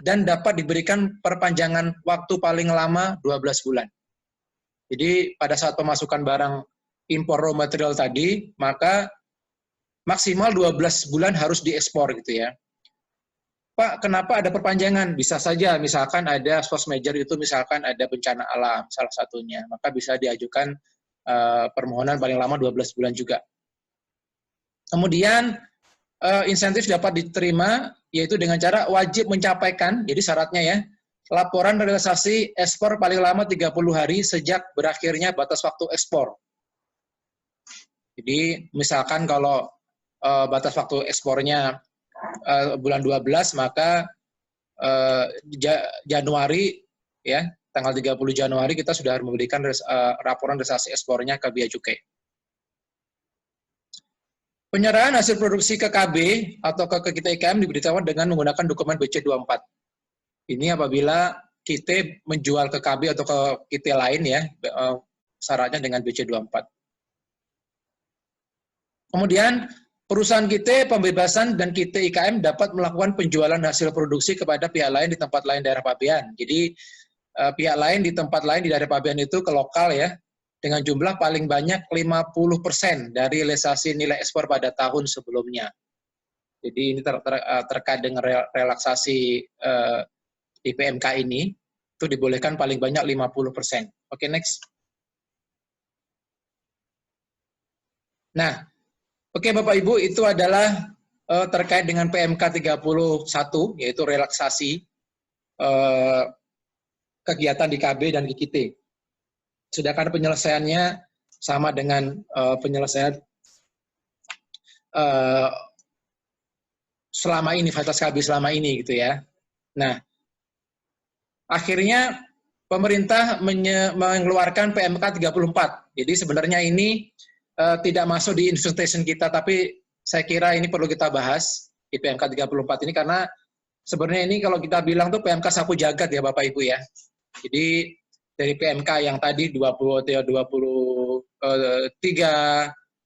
A: dan dapat diberikan perpanjangan waktu paling lama 12 bulan. Jadi pada saat pemasukan barang impor raw material tadi, maka maksimal 12 bulan harus diekspor gitu ya. Pak, kenapa ada perpanjangan? Bisa saja, misalkan ada force majeure itu misalkan ada bencana alam salah satunya, maka bisa diajukan permohonan paling lama 12 bulan juga. Kemudian insentif dapat diterima yaitu dengan cara wajib mencapaikan, jadi syaratnya ya, laporan realisasi ekspor paling lama 30 hari sejak berakhirnya batas waktu ekspor. Jadi misalkan kalau batas waktu ekspornya bulan 12, maka Januari ya, tanggal 30 Januari kita sudah memberikan laporan realisasi ekspornya ke Bea Cukai. Penyerahan hasil produksi ke KB atau ke KIT IKM diberitahukan dengan menggunakan dokumen BC24. Ini apabila KIT menjual ke KB atau ke KIT lain ya, syaratnya dengan BC24. Kemudian perusahaan kita pembebasan dan kita IKM dapat melakukan penjualan hasil produksi kepada pihak lain di tempat lain daerah pabean. Jadi pihak lain di tempat lain di daerah pabean itu ke lokal ya, dengan jumlah paling banyak 50% dari realisasi nilai ekspor pada tahun sebelumnya. Jadi ini terkait dengan relaksasi di PMK ini, itu dibolehkan paling banyak 50%. Oke, next. Nah, oke Bapak Ibu, itu adalah terkait dengan PMK 31, yaitu relaksasi kegiatan di KB dan GKT. Sedangkan penyelesaiannya sama dengan penyelesaian selama ini, fasilitas KB selama ini gitu ya. Nah, akhirnya pemerintah mengeluarkan PMK 34. Jadi sebenarnya ini tidak masuk di invitation kita, tapi saya kira ini perlu kita bahas di PMK 34 ini, karena sebenarnya ini kalau kita bilang tuh PMK sapu jagat ya Bapak Ibu ya. Jadi dari PMK yang tadi 23,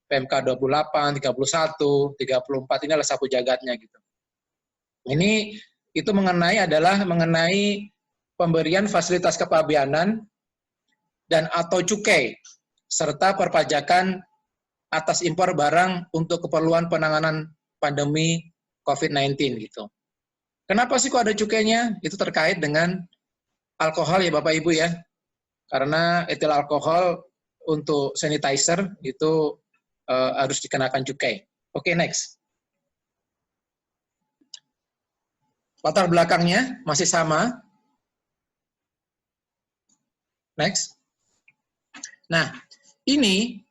A: PMK 28, 31, 34 ini adalah sapu jagatnya gitu. Ini itu mengenai pemberian fasilitas kepabeanan dan atau cukai serta perpajakan atas impor barang untuk keperluan penanganan pandemi COVID-19 gitu. Kenapa sih kok ada cukainya? Itu terkait dengan alkohol ya Bapak Ibu ya. Karena etil alkohol untuk sanitizer itu harus dikenakan cukai. Oke, next. Latar belakangnya masih sama. Next. Nah, ini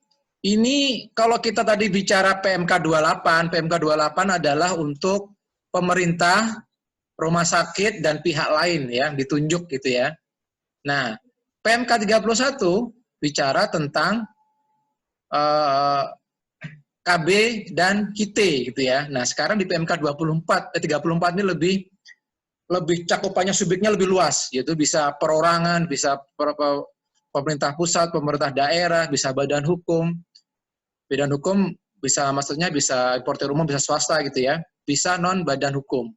A: kalau kita tadi bicara PMK 28, PMK 28 adalah untuk pemerintah, rumah sakit, dan pihak lain ya, ditunjuk gitu ya. Nah, PMK 31 bicara tentang KB dan KIT gitu ya. Nah, sekarang di PMK 34 ini lebih cakupannya subjeknya lebih luas, yaitu bisa perorangan, bisa pemerintah pusat, pemerintah daerah, bisa badan hukum. Badan hukum bisa maksudnya bisa importer umum, bisa swasta gitu ya. Bisa non badan hukum,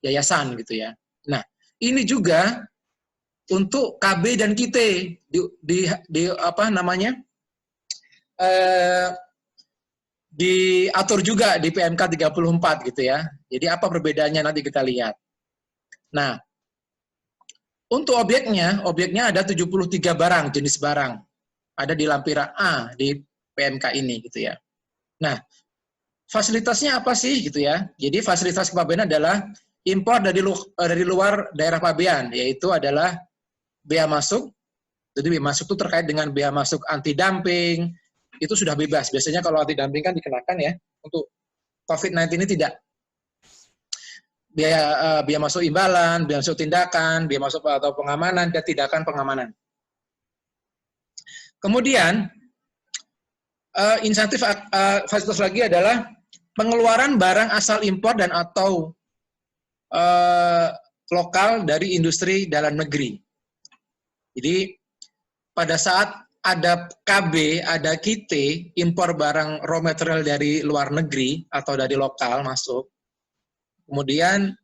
A: yayasan gitu ya. Nah, ini juga untuk KB dan KIT di apa namanya? Diatur juga di PMK 34 gitu ya. Jadi apa perbedaannya nanti kita lihat. Nah, untuk objeknya ada 73 barang, jenis barang. Ada di lampiran A di PMK ini gitu ya. Nah, fasilitasnya apa sih gitu ya? Jadi fasilitas kepabeanan adalah impor dari luar daerah pabean, yaitu adalah bea masuk. Jadi bea masuk itu terkait dengan bea masuk anti dumping, itu sudah bebas. Biasanya kalau anti dumping kan dikenakan ya, untuk COVID-19 ini tidak. Biaya masuk imbalan, biaya masuk tindakan, biaya masuk atau pengamanan, dan tindakan pengamanan. Kemudian, insentif fasilitas lagi adalah pengeluaran barang asal impor dan atau lokal dari industri dalam negeri. Jadi pada saat ada KB, ada KIT, impor barang raw material dari luar negeri atau dari lokal masuk, kemudian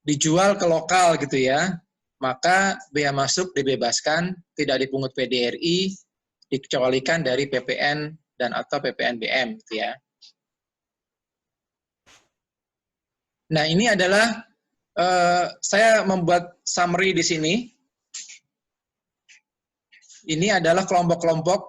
A: dijual ke lokal gitu ya, maka bea masuk dibebaskan, tidak dipungut PDRI, dikecualikan dari PPN dan atau PPNBM gitu ya. Nah, ini adalah saya membuat summary di sini. Ini adalah kelompok-kelompok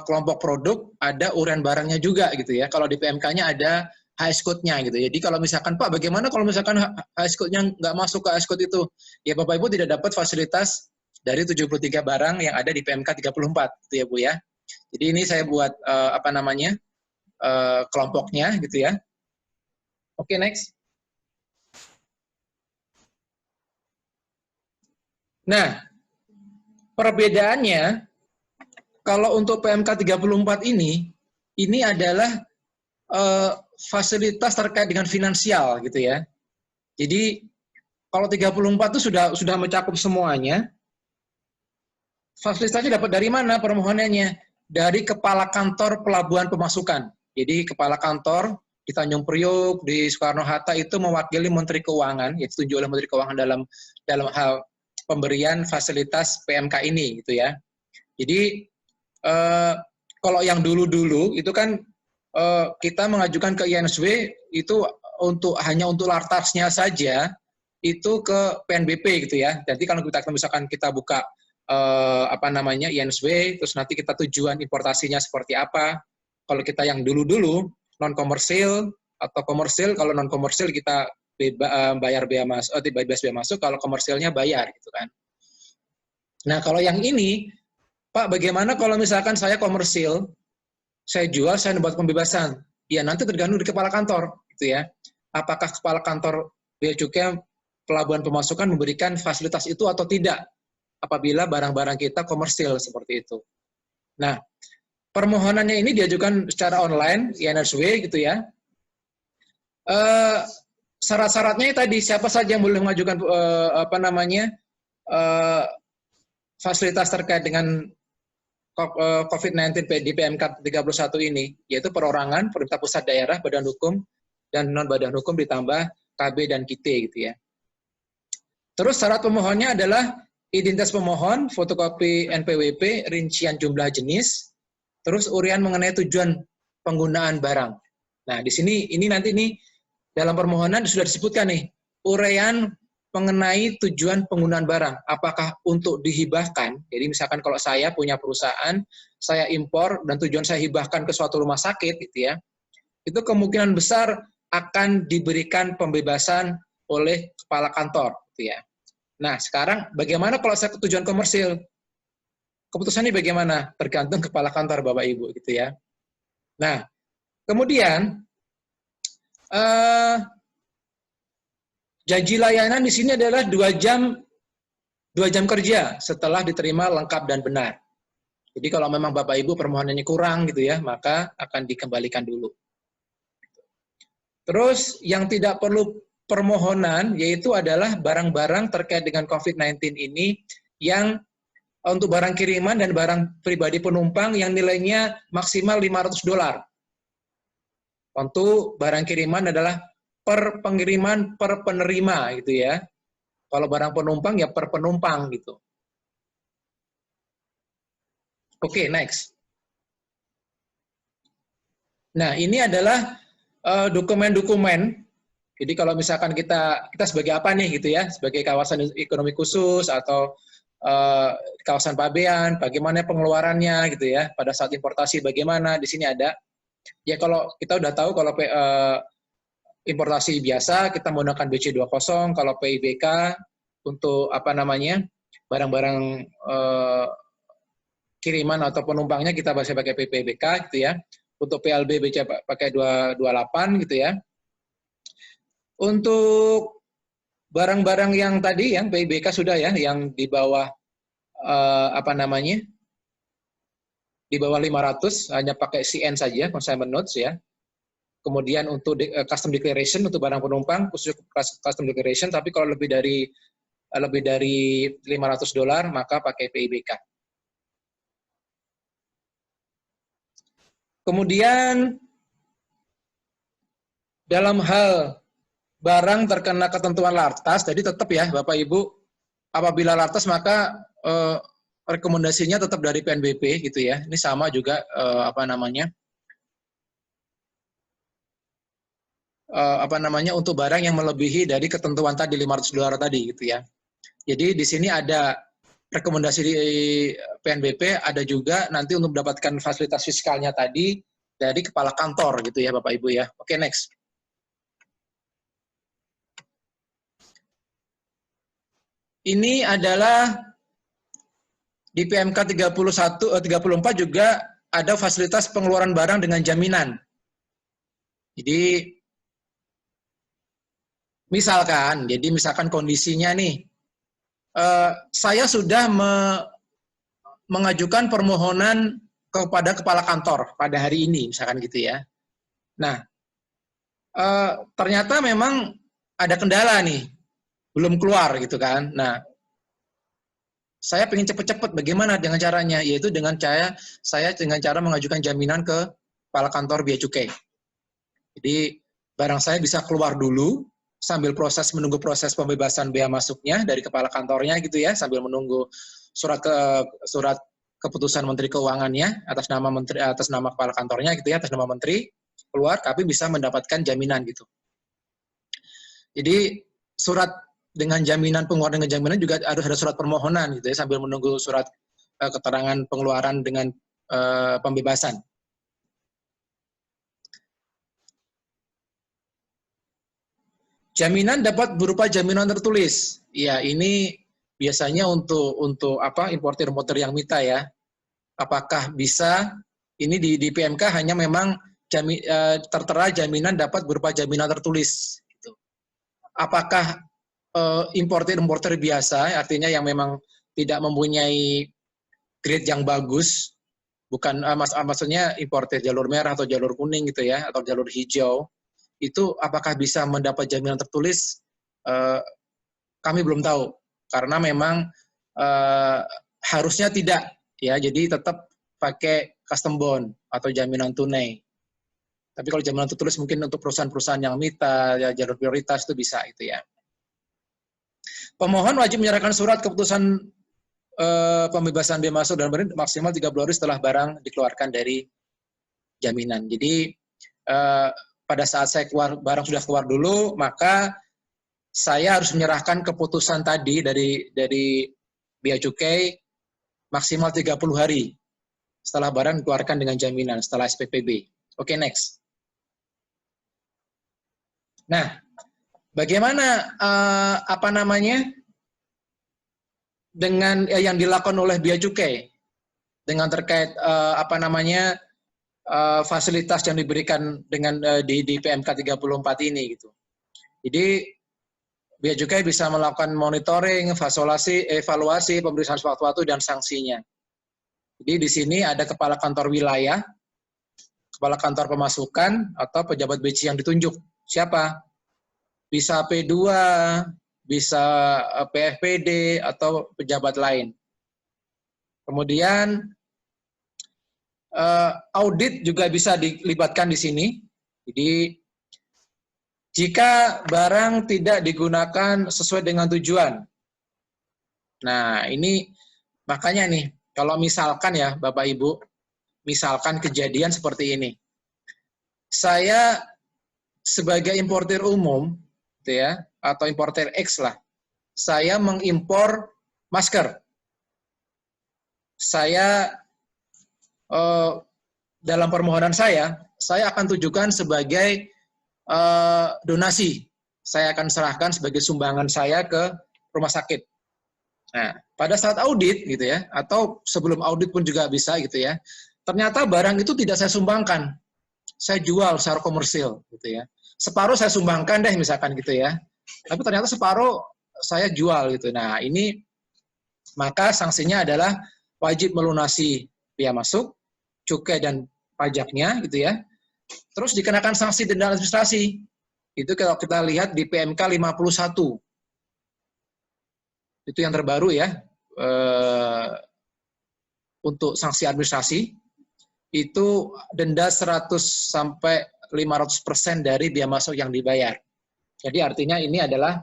A: kelompok produk, ada uraian barangnya juga gitu ya. Kalau di PMK-nya ada HS code-nya gitu. Jadi kalau misalkan Pak, bagaimana kalau misalkan HS code-nya nggak masuk ke HS code itu? Ya Bapak Ibu tidak dapat fasilitas dari 73 barang yang ada di PMK 34 gitu ya Bu ya. Jadi ini saya buat apa namanya? Kelompoknya gitu ya. Oke, next. Nah, perbedaannya kalau untuk PMK 34 ini adalah fasilitas terkait dengan finansial gitu ya. Jadi kalau 34 itu sudah mencakup semuanya. Fasilitasnya dapat dari mana permohonannya? Dari Kepala Kantor Pelabuhan Pemasukan. Jadi kepala kantor di Tanjung Priok, di Soekarno-Hatta itu mewakili Menteri Keuangan, yaitu ditunjuk oleh Menteri Keuangan dalam hal pemberian fasilitas PMK ini, gitu ya. Jadi kalau yang dulu-dulu itu kan kita mengajukan ke INSW itu hanya untuk lartasnya saja itu ke PNBP gitu ya. Jadi kalau misalkan kita buka INSW, terus nanti kita tujuan importasinya seperti apa. Kalau kita yang dulu-dulu non komersil atau komersil, kalau non komersil kita bayar bea masuk, bebas bea masuk, kalau komersilnya bayar gitu kan. Nah kalau yang ini, Pak, bagaimana kalau misalkan saya komersil, saya jual, saya buat pembebasan? Ya nanti tergantung di kepala kantor, gitu ya. Apakah kepala kantor Bea Cukai Pelabuhan Pemasukan memberikan fasilitas itu atau tidak? Apabila barang-barang kita komersil seperti itu. Nah, permohonannya ini diajukan secara online, INSW, gitu ya. Syarat-syaratnya tadi siapa saja yang boleh mengajukan fasilitas terkait dengan COVID-19 di PMK 31 ini, yaitu perorangan, pemerintah pusat daerah, badan hukum, dan non-badan hukum ditambah KB dan KIT gitu ya. Terus syarat pemohonnya adalah identitas pemohon, fotokopi NPWP, rincian jumlah jenis, terus uraian mengenai tujuan penggunaan barang. Nah, di sini ini nanti nih dalam permohonan sudah disebutkan nih, uraian mengenai tujuan penggunaan barang. Apakah untuk dihibahkan? Jadi misalkan kalau saya punya perusahaan, saya impor dan tujuan saya hibahkan ke suatu rumah sakit gitu ya. Itu kemungkinan besar akan diberikan pembebasan oleh kepala kantor gitu ya. Nah, sekarang bagaimana kalau saya tujuan komersil? Keputusannya bagaimana? Tergantung kepala kantor Bapak Ibu gitu ya. Nah, kemudian janji layanan di sini adalah 2 jam kerja setelah diterima lengkap dan benar. Jadi kalau memang Bapak Ibu permohonannya kurang gitu ya, maka akan dikembalikan dulu. Terus yang tidak perlu permohonan yaitu adalah barang-barang terkait dengan COVID-19 ini yang untuk barang kiriman dan barang pribadi penumpang yang nilainya maksimal $500. Untuk barang kiriman adalah per pengiriman per penerima gitu ya. Kalau barang penumpang ya per penumpang gitu. Oke, next. Nah, ini adalah dokumen-dokumen. Jadi kalau misalkan kita sebagai apa nih gitu ya, sebagai kawasan ekonomi khusus atau kawasan pabean, bagaimana pengeluarannya gitu ya, pada saat importasi bagaimana, di sini ada. Ya kalau kita udah tahu kalau importasi biasa kita menggunakan BC20, kalau PIBK untuk barang-barang kiriman atau penumpangnya kita bisa pakai PPBK gitu ya. Untuk PLB BC pakai 228 gitu ya. Untuk barang-barang yang tadi yang PIBK sudah ya, yang di bawah di bawah 500 hanya pakai CN saja, consignment notes ya. Kemudian untuk custom declaration untuk barang penumpang khusus custom declaration, tapi kalau lebih dari $500 maka pakai PIBK. Kemudian dalam hal barang terkena ketentuan lartas, jadi tetap ya Bapak Ibu, apabila lartas maka rekomendasinya tetap dari PNBP gitu ya. Ini sama juga untuk barang yang melebihi dari ketentuan tadi $500 tadi gitu ya. Jadi di sini ada rekomendasi di PNBP, ada juga nanti untuk mendapatkan fasilitas fiskalnya tadi dari kepala kantor gitu ya Bapak Ibu ya. Oke, next. Ini adalah di PMK 34 juga ada fasilitas pengeluaran barang dengan jaminan. Jadi misalkan kondisinya nih, saya sudah mengajukan permohonan kepada kepala kantor pada hari ini, misalkan gitu ya. Nah, ternyata memang ada kendala nih, belum keluar gitu kan. Nah, saya pengen cepet-cepet, bagaimana dengan caranya? Yaitu dengan cara mengajukan jaminan ke kepala kantor Bea Cukai. Jadi barang saya bisa keluar dulu sambil menunggu proses pembebasan bea masuknya dari kepala kantornya gitu ya, sambil menunggu surat keputusan Menteri Keuangannya atas nama kepala kantornya gitu ya, atas nama menteri keluar, tapi bisa mendapatkan jaminan gitu. Jadi surat dengan jaminan, pengeluaran dengan jaminan juga harus ada surat permohonan gitu ya, sambil menunggu surat keterangan pengeluaran dengan pembebasan. Jaminan dapat berupa jaminan tertulis. Ya, ini biasanya untuk importer yang mita ya. Apakah bisa ini di PMK hanya memang tertera jaminan dapat berupa jaminan tertulis. Gitu. Apakah importer biasa, artinya yang memang tidak mempunyai grade yang bagus, bukan maksudnya importer jalur merah atau jalur kuning gitu ya, atau jalur hijau, itu apakah bisa mendapat jaminan tertulis? Kami belum tahu, karena memang harusnya tidak ya, jadi tetap pakai custom bond atau jaminan tunai. Tapi kalau jaminan tertulis mungkin untuk perusahaan-perusahaan yang mita, ya, jalur prioritas itu bisa itu ya. Pemohon wajib menyerahkan surat keputusan pembebasan bea masuk dan barang maksimal 30 hari setelah barang dikeluarkan dari jaminan. Jadi pada saat saya barang sudah keluar dulu, maka saya harus menyerahkan keputusan tadi dari Bea Cukai maksimal 30 hari setelah barang dikeluarkan dengan jaminan, setelah SPPB. Oke, next. Nah, bagaimana dengan yang dilakukan oleh Bea Cukai dengan terkait fasilitas yang diberikan dengan di PMK 34 ini gitu. Jadi Bea Cukai bisa melakukan monitoring, evaluasi, pemeriksaan sewaktu-waktu dan sanksinya. Jadi di sini ada kepala kantor wilayah, kepala kantor pemasukan atau pejabat BC yang ditunjuk. Siapa? Bisa P2, bisa PFPD atau pejabat lain. Kemudian audit juga bisa dilibatkan di sini. Jadi jika barang tidak digunakan sesuai dengan tujuan. Nah, ini makanya nih, kalau misalkan ya Bapak Ibu, misalkan kejadian seperti ini. Saya sebagai importer umum, gitu ya, atau importer X lah, saya mengimpor masker. Saya dalam permohonan saya akan tujukan sebagai donasi. Saya akan serahkan sebagai sumbangan saya ke rumah sakit. Nah, pada saat audit gitu ya, atau sebelum audit pun juga bisa gitu ya, ternyata barang itu tidak saya sumbangkan. Saya jual secara komersil gitu ya. Separuh saya sumbangkan deh misalkan gitu ya. Tapi ternyata separuh saya jual gitu. Nah, ini maka sanksinya adalah wajib melunasi biaya masuk, cukai dan pajaknya gitu ya. Terus dikenakan sanksi denda administrasi. Itu kalau kita lihat di PMK 51. Itu yang terbaru ya. Untuk sanksi administrasi itu denda 100 sampai 500% dari biaya masuk yang dibayar. Jadi artinya ini adalah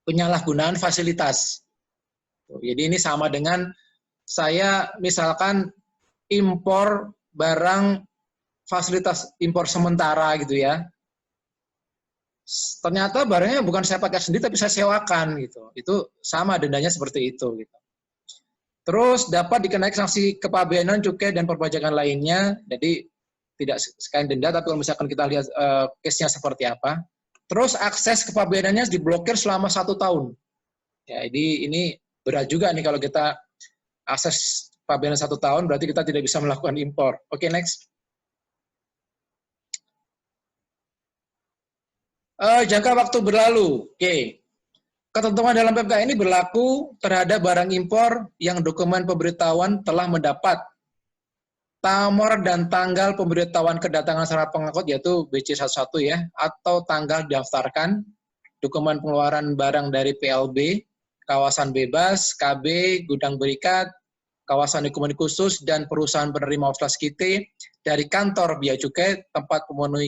A: penyalahgunaan fasilitas. Jadi ini sama dengan saya misalkan impor barang fasilitas impor sementara gitu ya. Ternyata barangnya bukan saya pakai sendiri tapi saya sewakan gitu. Itu sama dendanya seperti itu gitu. Terus dapat dikenai sanksi kepabeanan, cukai dan perpajakan lainnya. Jadi tidak sekalian denda, tapi kalau misalkan kita lihat case-nya seperti apa. Terus akses kepabeanannya diblokir selama 1 tahun. Ya, jadi ini berat juga nih kalau kita akses kepabeanan 1 tahun, berarti kita tidak bisa melakukan impor. Oke, next. Jangka waktu berlalu. Oke. Ketentuan dalam PMK ini berlaku terhadap barang impor yang dokumen pemberitahuan telah mendapat nomor dan tanggal pemberitahuan kedatangan syarat pengangkut yaitu BC11 ya, atau tanggal daftarkan, dokumen pengeluaran barang dari PLB, kawasan bebas, KB, gudang berikat, kawasan ekonomi khusus, dan perusahaan penerima /KT dari kantor Bea Cukai tempat memenuhi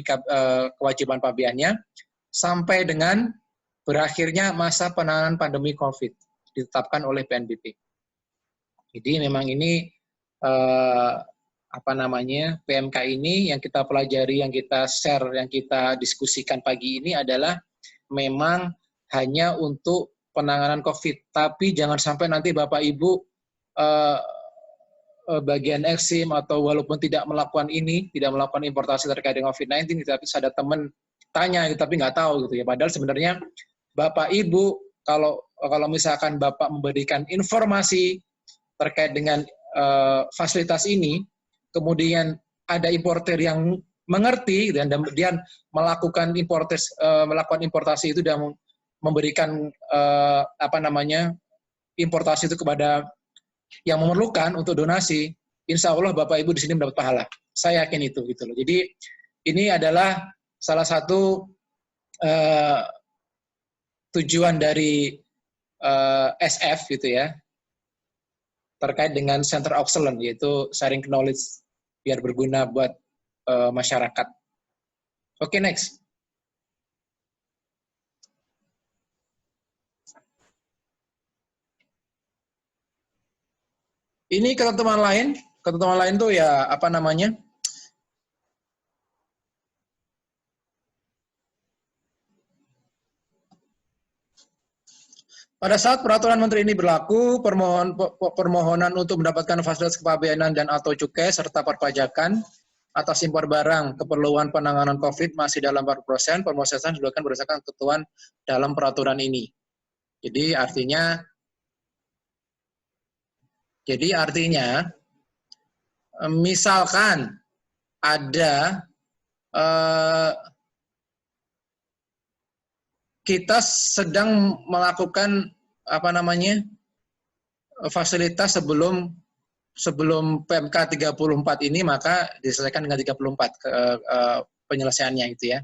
A: kewajiban pabeannya sampai dengan berakhirnya masa penanganan pandemi COVID ditetapkan oleh PNBP. Jadi memang ini PMK ini yang kita pelajari, yang kita share, yang kita diskusikan pagi ini adalah memang hanya untuk penanganan COVID. Tapi jangan sampai nanti Bapak Ibu bagian eksim atau walaupun tidak melakukan importasi terkait dengan COVID-19, tapi ada teman tanya tapi nggak tahu gitu ya. Padahal sebenarnya Bapak Ibu kalau misalkan Bapak memberikan informasi terkait dengan fasilitas ini, kemudian ada importer yang mengerti dan kemudian melakukan importasi itu dan memberikan importasi itu kepada yang memerlukan untuk donasi, insya Allah Bapak Ibu di sini mendapat pahala. Saya yakin itu gitu loh. Jadi ini adalah salah satu tujuan dari SF gitu ya, terkait dengan Center of Excellence, yaitu sharing knowledge biar berguna buat masyarakat. Oke, next. Ini ketentuan lain tuh ya apa namanya? Pada saat peraturan menteri ini berlaku, permohonan untuk mendapatkan fasilitas kepabeanan dan atau cukai serta perpajakan atas impor barang keperluan penanganan COVID masih dalam 40%, pemrosesan dilakukan berdasarkan ketentuan dalam peraturan ini. Jadi artinya misalkan ada kita sedang melakukan fasilitas sebelum PMK 34 ini, maka diselesaikan dengan 34 penyelesaiannya gitu ya.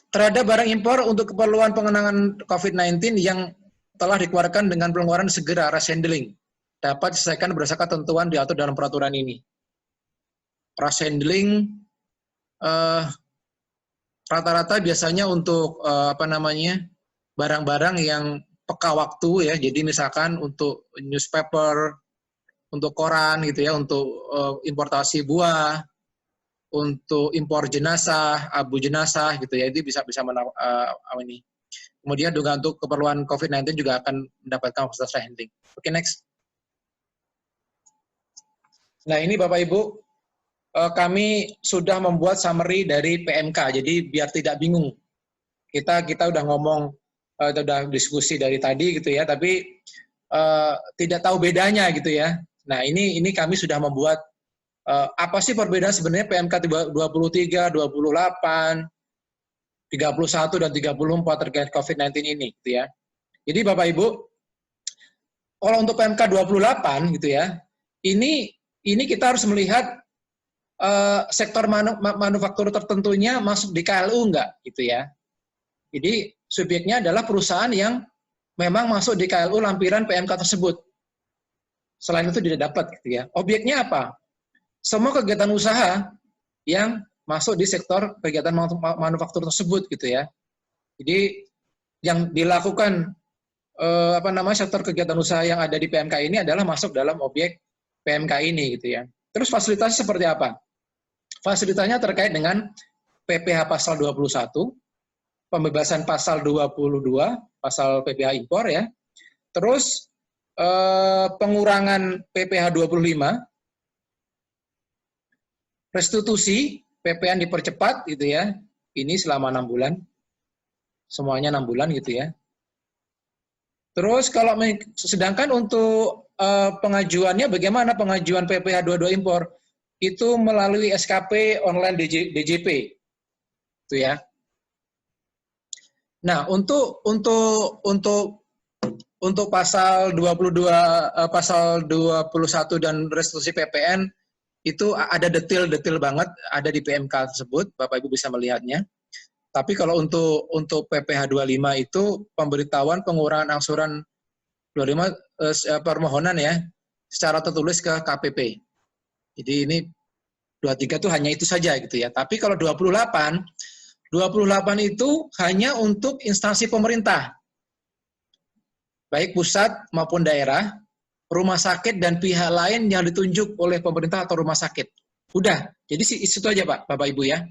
A: Terhadap barang impor untuk keperluan pengenangan COVID-19 yang telah dikeluarkan dengan pengeluaran segera rush handling dapat diselesaikan berdasarkan ketentuan diatur dalam peraturan ini. Rush handling rata-rata biasanya untuk barang-barang yang peka waktu ya. Jadi misalkan untuk newspaper, untuk koran gitu ya, untuk importasi buah, untuk impor jenazah, abu jenazah gitu ya, itu bisa ini. Kemudian juga untuk keperluan COVID-19 juga akan mendapatkan fasilitas handling. Oke, next. Nah, ini Bapak Ibu, kami sudah membuat summary dari PMK, jadi biar tidak bingung. Kita udah ngomong, udah diskusi dari tadi gitu ya, tapi tidak tahu bedanya gitu ya. Nah, ini kami sudah membuat apa sih perbedaan sebenarnya PMK 23, 28, 31, dan 34 terkait COVID-19 ini gitu ya. Jadi Bapak Ibu, kalau untuk PMK 28 gitu ya, ini kita harus melihat sektor manufaktur tertentunya masuk di KLU enggak gitu ya. Jadi subjeknya adalah perusahaan yang memang masuk di KLU lampiran PMK tersebut. Selain itu tidak dapat gitu ya. Objeknya apa? Semua kegiatan usaha yang masuk di sektor kegiatan manufaktur tersebut gitu ya. Jadi yang dilakukan sektor kegiatan usaha yang ada di PMK ini adalah masuk dalam objek PMK ini gitu ya. Terus fasilitasnya seperti apa? Fasilitasnya terkait dengan PPh pasal 21, pembebasan pasal 22, pasal PPh impor ya. Terus pengurangan PPh 25, restitusi PPN dipercepat gitu ya. Ini selama 6 bulan. Semuanya 6 bulan gitu ya. Terus kalau sedangkan untuk pengajuannya bagaimana pengajuan PPh 22 impor? Itu melalui SKP online DJP. Itu ya. Nah, untuk pasal 22 pasal 21 dan restitusi PPN itu ada detail banget ada di PMK tersebut, Bapak Ibu bisa melihatnya. Tapi kalau untuk PPh 25 itu pemberitahuan pengurangan angsuran 25 permohonan ya secara tertulis ke KPP. Jadi ini 23 itu hanya itu saja gitu ya. Tapi kalau 28 itu hanya untuk instansi pemerintah. Baik pusat maupun daerah, rumah sakit dan pihak lain yang ditunjuk oleh pemerintah atau rumah sakit. Udah. Jadi itu aja Pak, Bapak Ibu ya.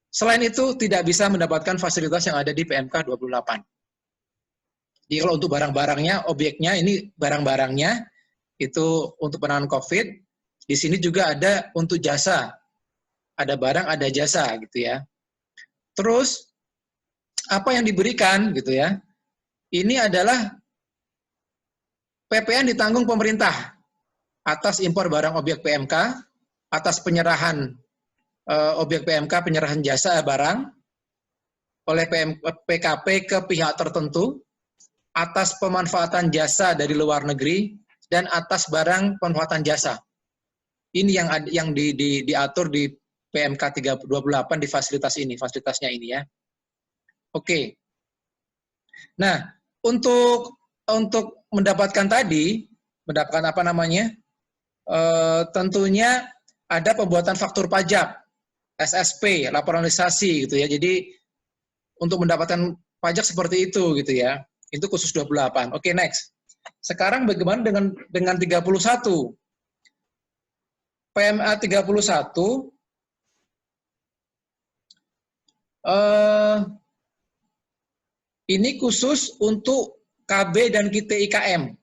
A: Selain itu tidak bisa mendapatkan fasilitas yang ada di PMK 28. Jadi kalau untuk barang-barangnya, objeknya ini barang-barangnya itu untuk penanganan COVID. Di sini juga ada untuk jasa. Ada barang, ada jasa gitu ya. Terus apa yang diberikan gitu ya? Ini adalah PPN ditanggung pemerintah atas impor barang objek PMK, atas penyerahan objek PMK, penyerahan jasa barang oleh PKP ke pihak tertentu, atas pemanfaatan jasa dari luar negeri, dan atas barang pemanfaatan jasa. Ini yang diatur di PMK 328 di fasilitasnya ini ya. Oke. Nah, untuk mendapatkan apa namanya? Tentunya ada pembuatan faktur pajak, SSP, laporan realisasi gitu ya. Jadi untuk mendapatkan pajak seperti itu gitu ya. Itu khusus 28. Oke, next. Sekarang bagaimana dengan 31? PMA 31 ini khusus untuk KB dan KIT IKM.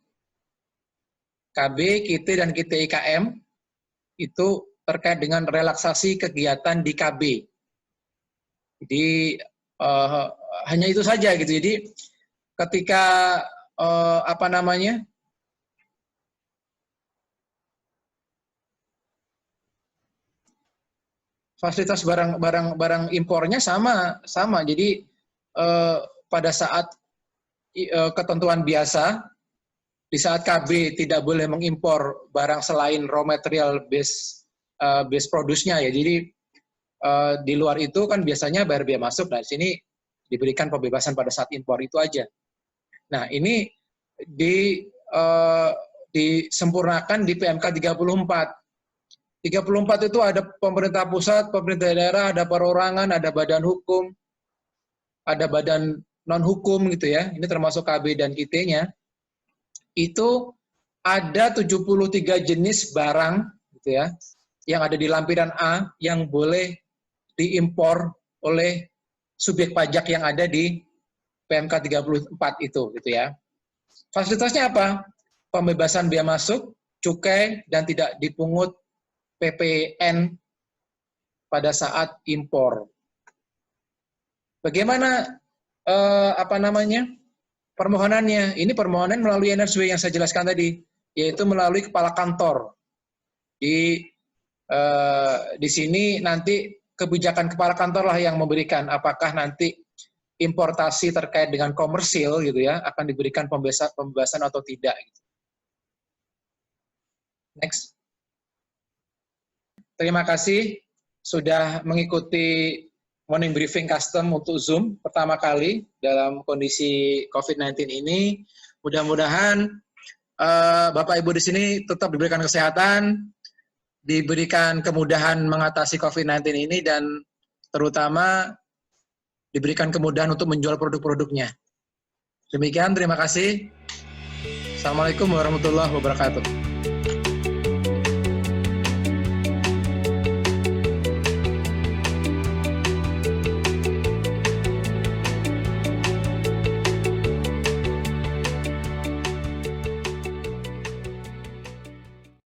A: KB, KIT, dan KIT IKM itu terkait dengan relaksasi kegiatan di KB. Jadi hanya itu saja gitu. Jadi ketika apa namanya? Fasilitas barang impornya sama. Jadi pada saat ketentuan biasa, di saat KB tidak boleh mengimpor barang selain raw material base produce-nya ya. Jadi di luar itu kan biasanya bayar biaya masuk. Nah, di sini diberikan pembebasan pada saat impor itu aja. Nah, ini disempurnakan di PMK 34. 34 itu ada pemerintah pusat, pemerintah daerah, ada perorangan, ada badan hukum, ada badan non-hukum gitu ya. Ini termasuk KB dan KIT-nya. Itu ada 73 jenis barang gitu ya, yang ada di lampiran A yang boleh diimpor oleh subjek pajak yang ada di PMK 34 itu gitu ya. Fasilitasnya apa? Pembebasan biaya masuk, cukai, dan tidak dipungut PPN pada saat impor. Bagaimana apa namanya permohonannya? Ini permohonan melalui NSW yang saya jelaskan tadi, yaitu melalui kepala kantor. Di sini nanti kebijakan kepala kantor lah yang memberikan apakah nanti importasi terkait dengan komersil gitu ya akan diberikan pembebasan atau tidak. Next. Terima kasih sudah mengikuti morning briefing custom untuk Zoom pertama kali dalam kondisi COVID-19 ini. Mudah-mudahan Bapak Ibu di sini tetap diberikan kesehatan, diberikan kemudahan mengatasi COVID-19 ini, dan terutama diberikan kemudahan untuk menjual produk-produknya. Demikian, terima kasih. Assalamualaikum warahmatullahi wabarakatuh.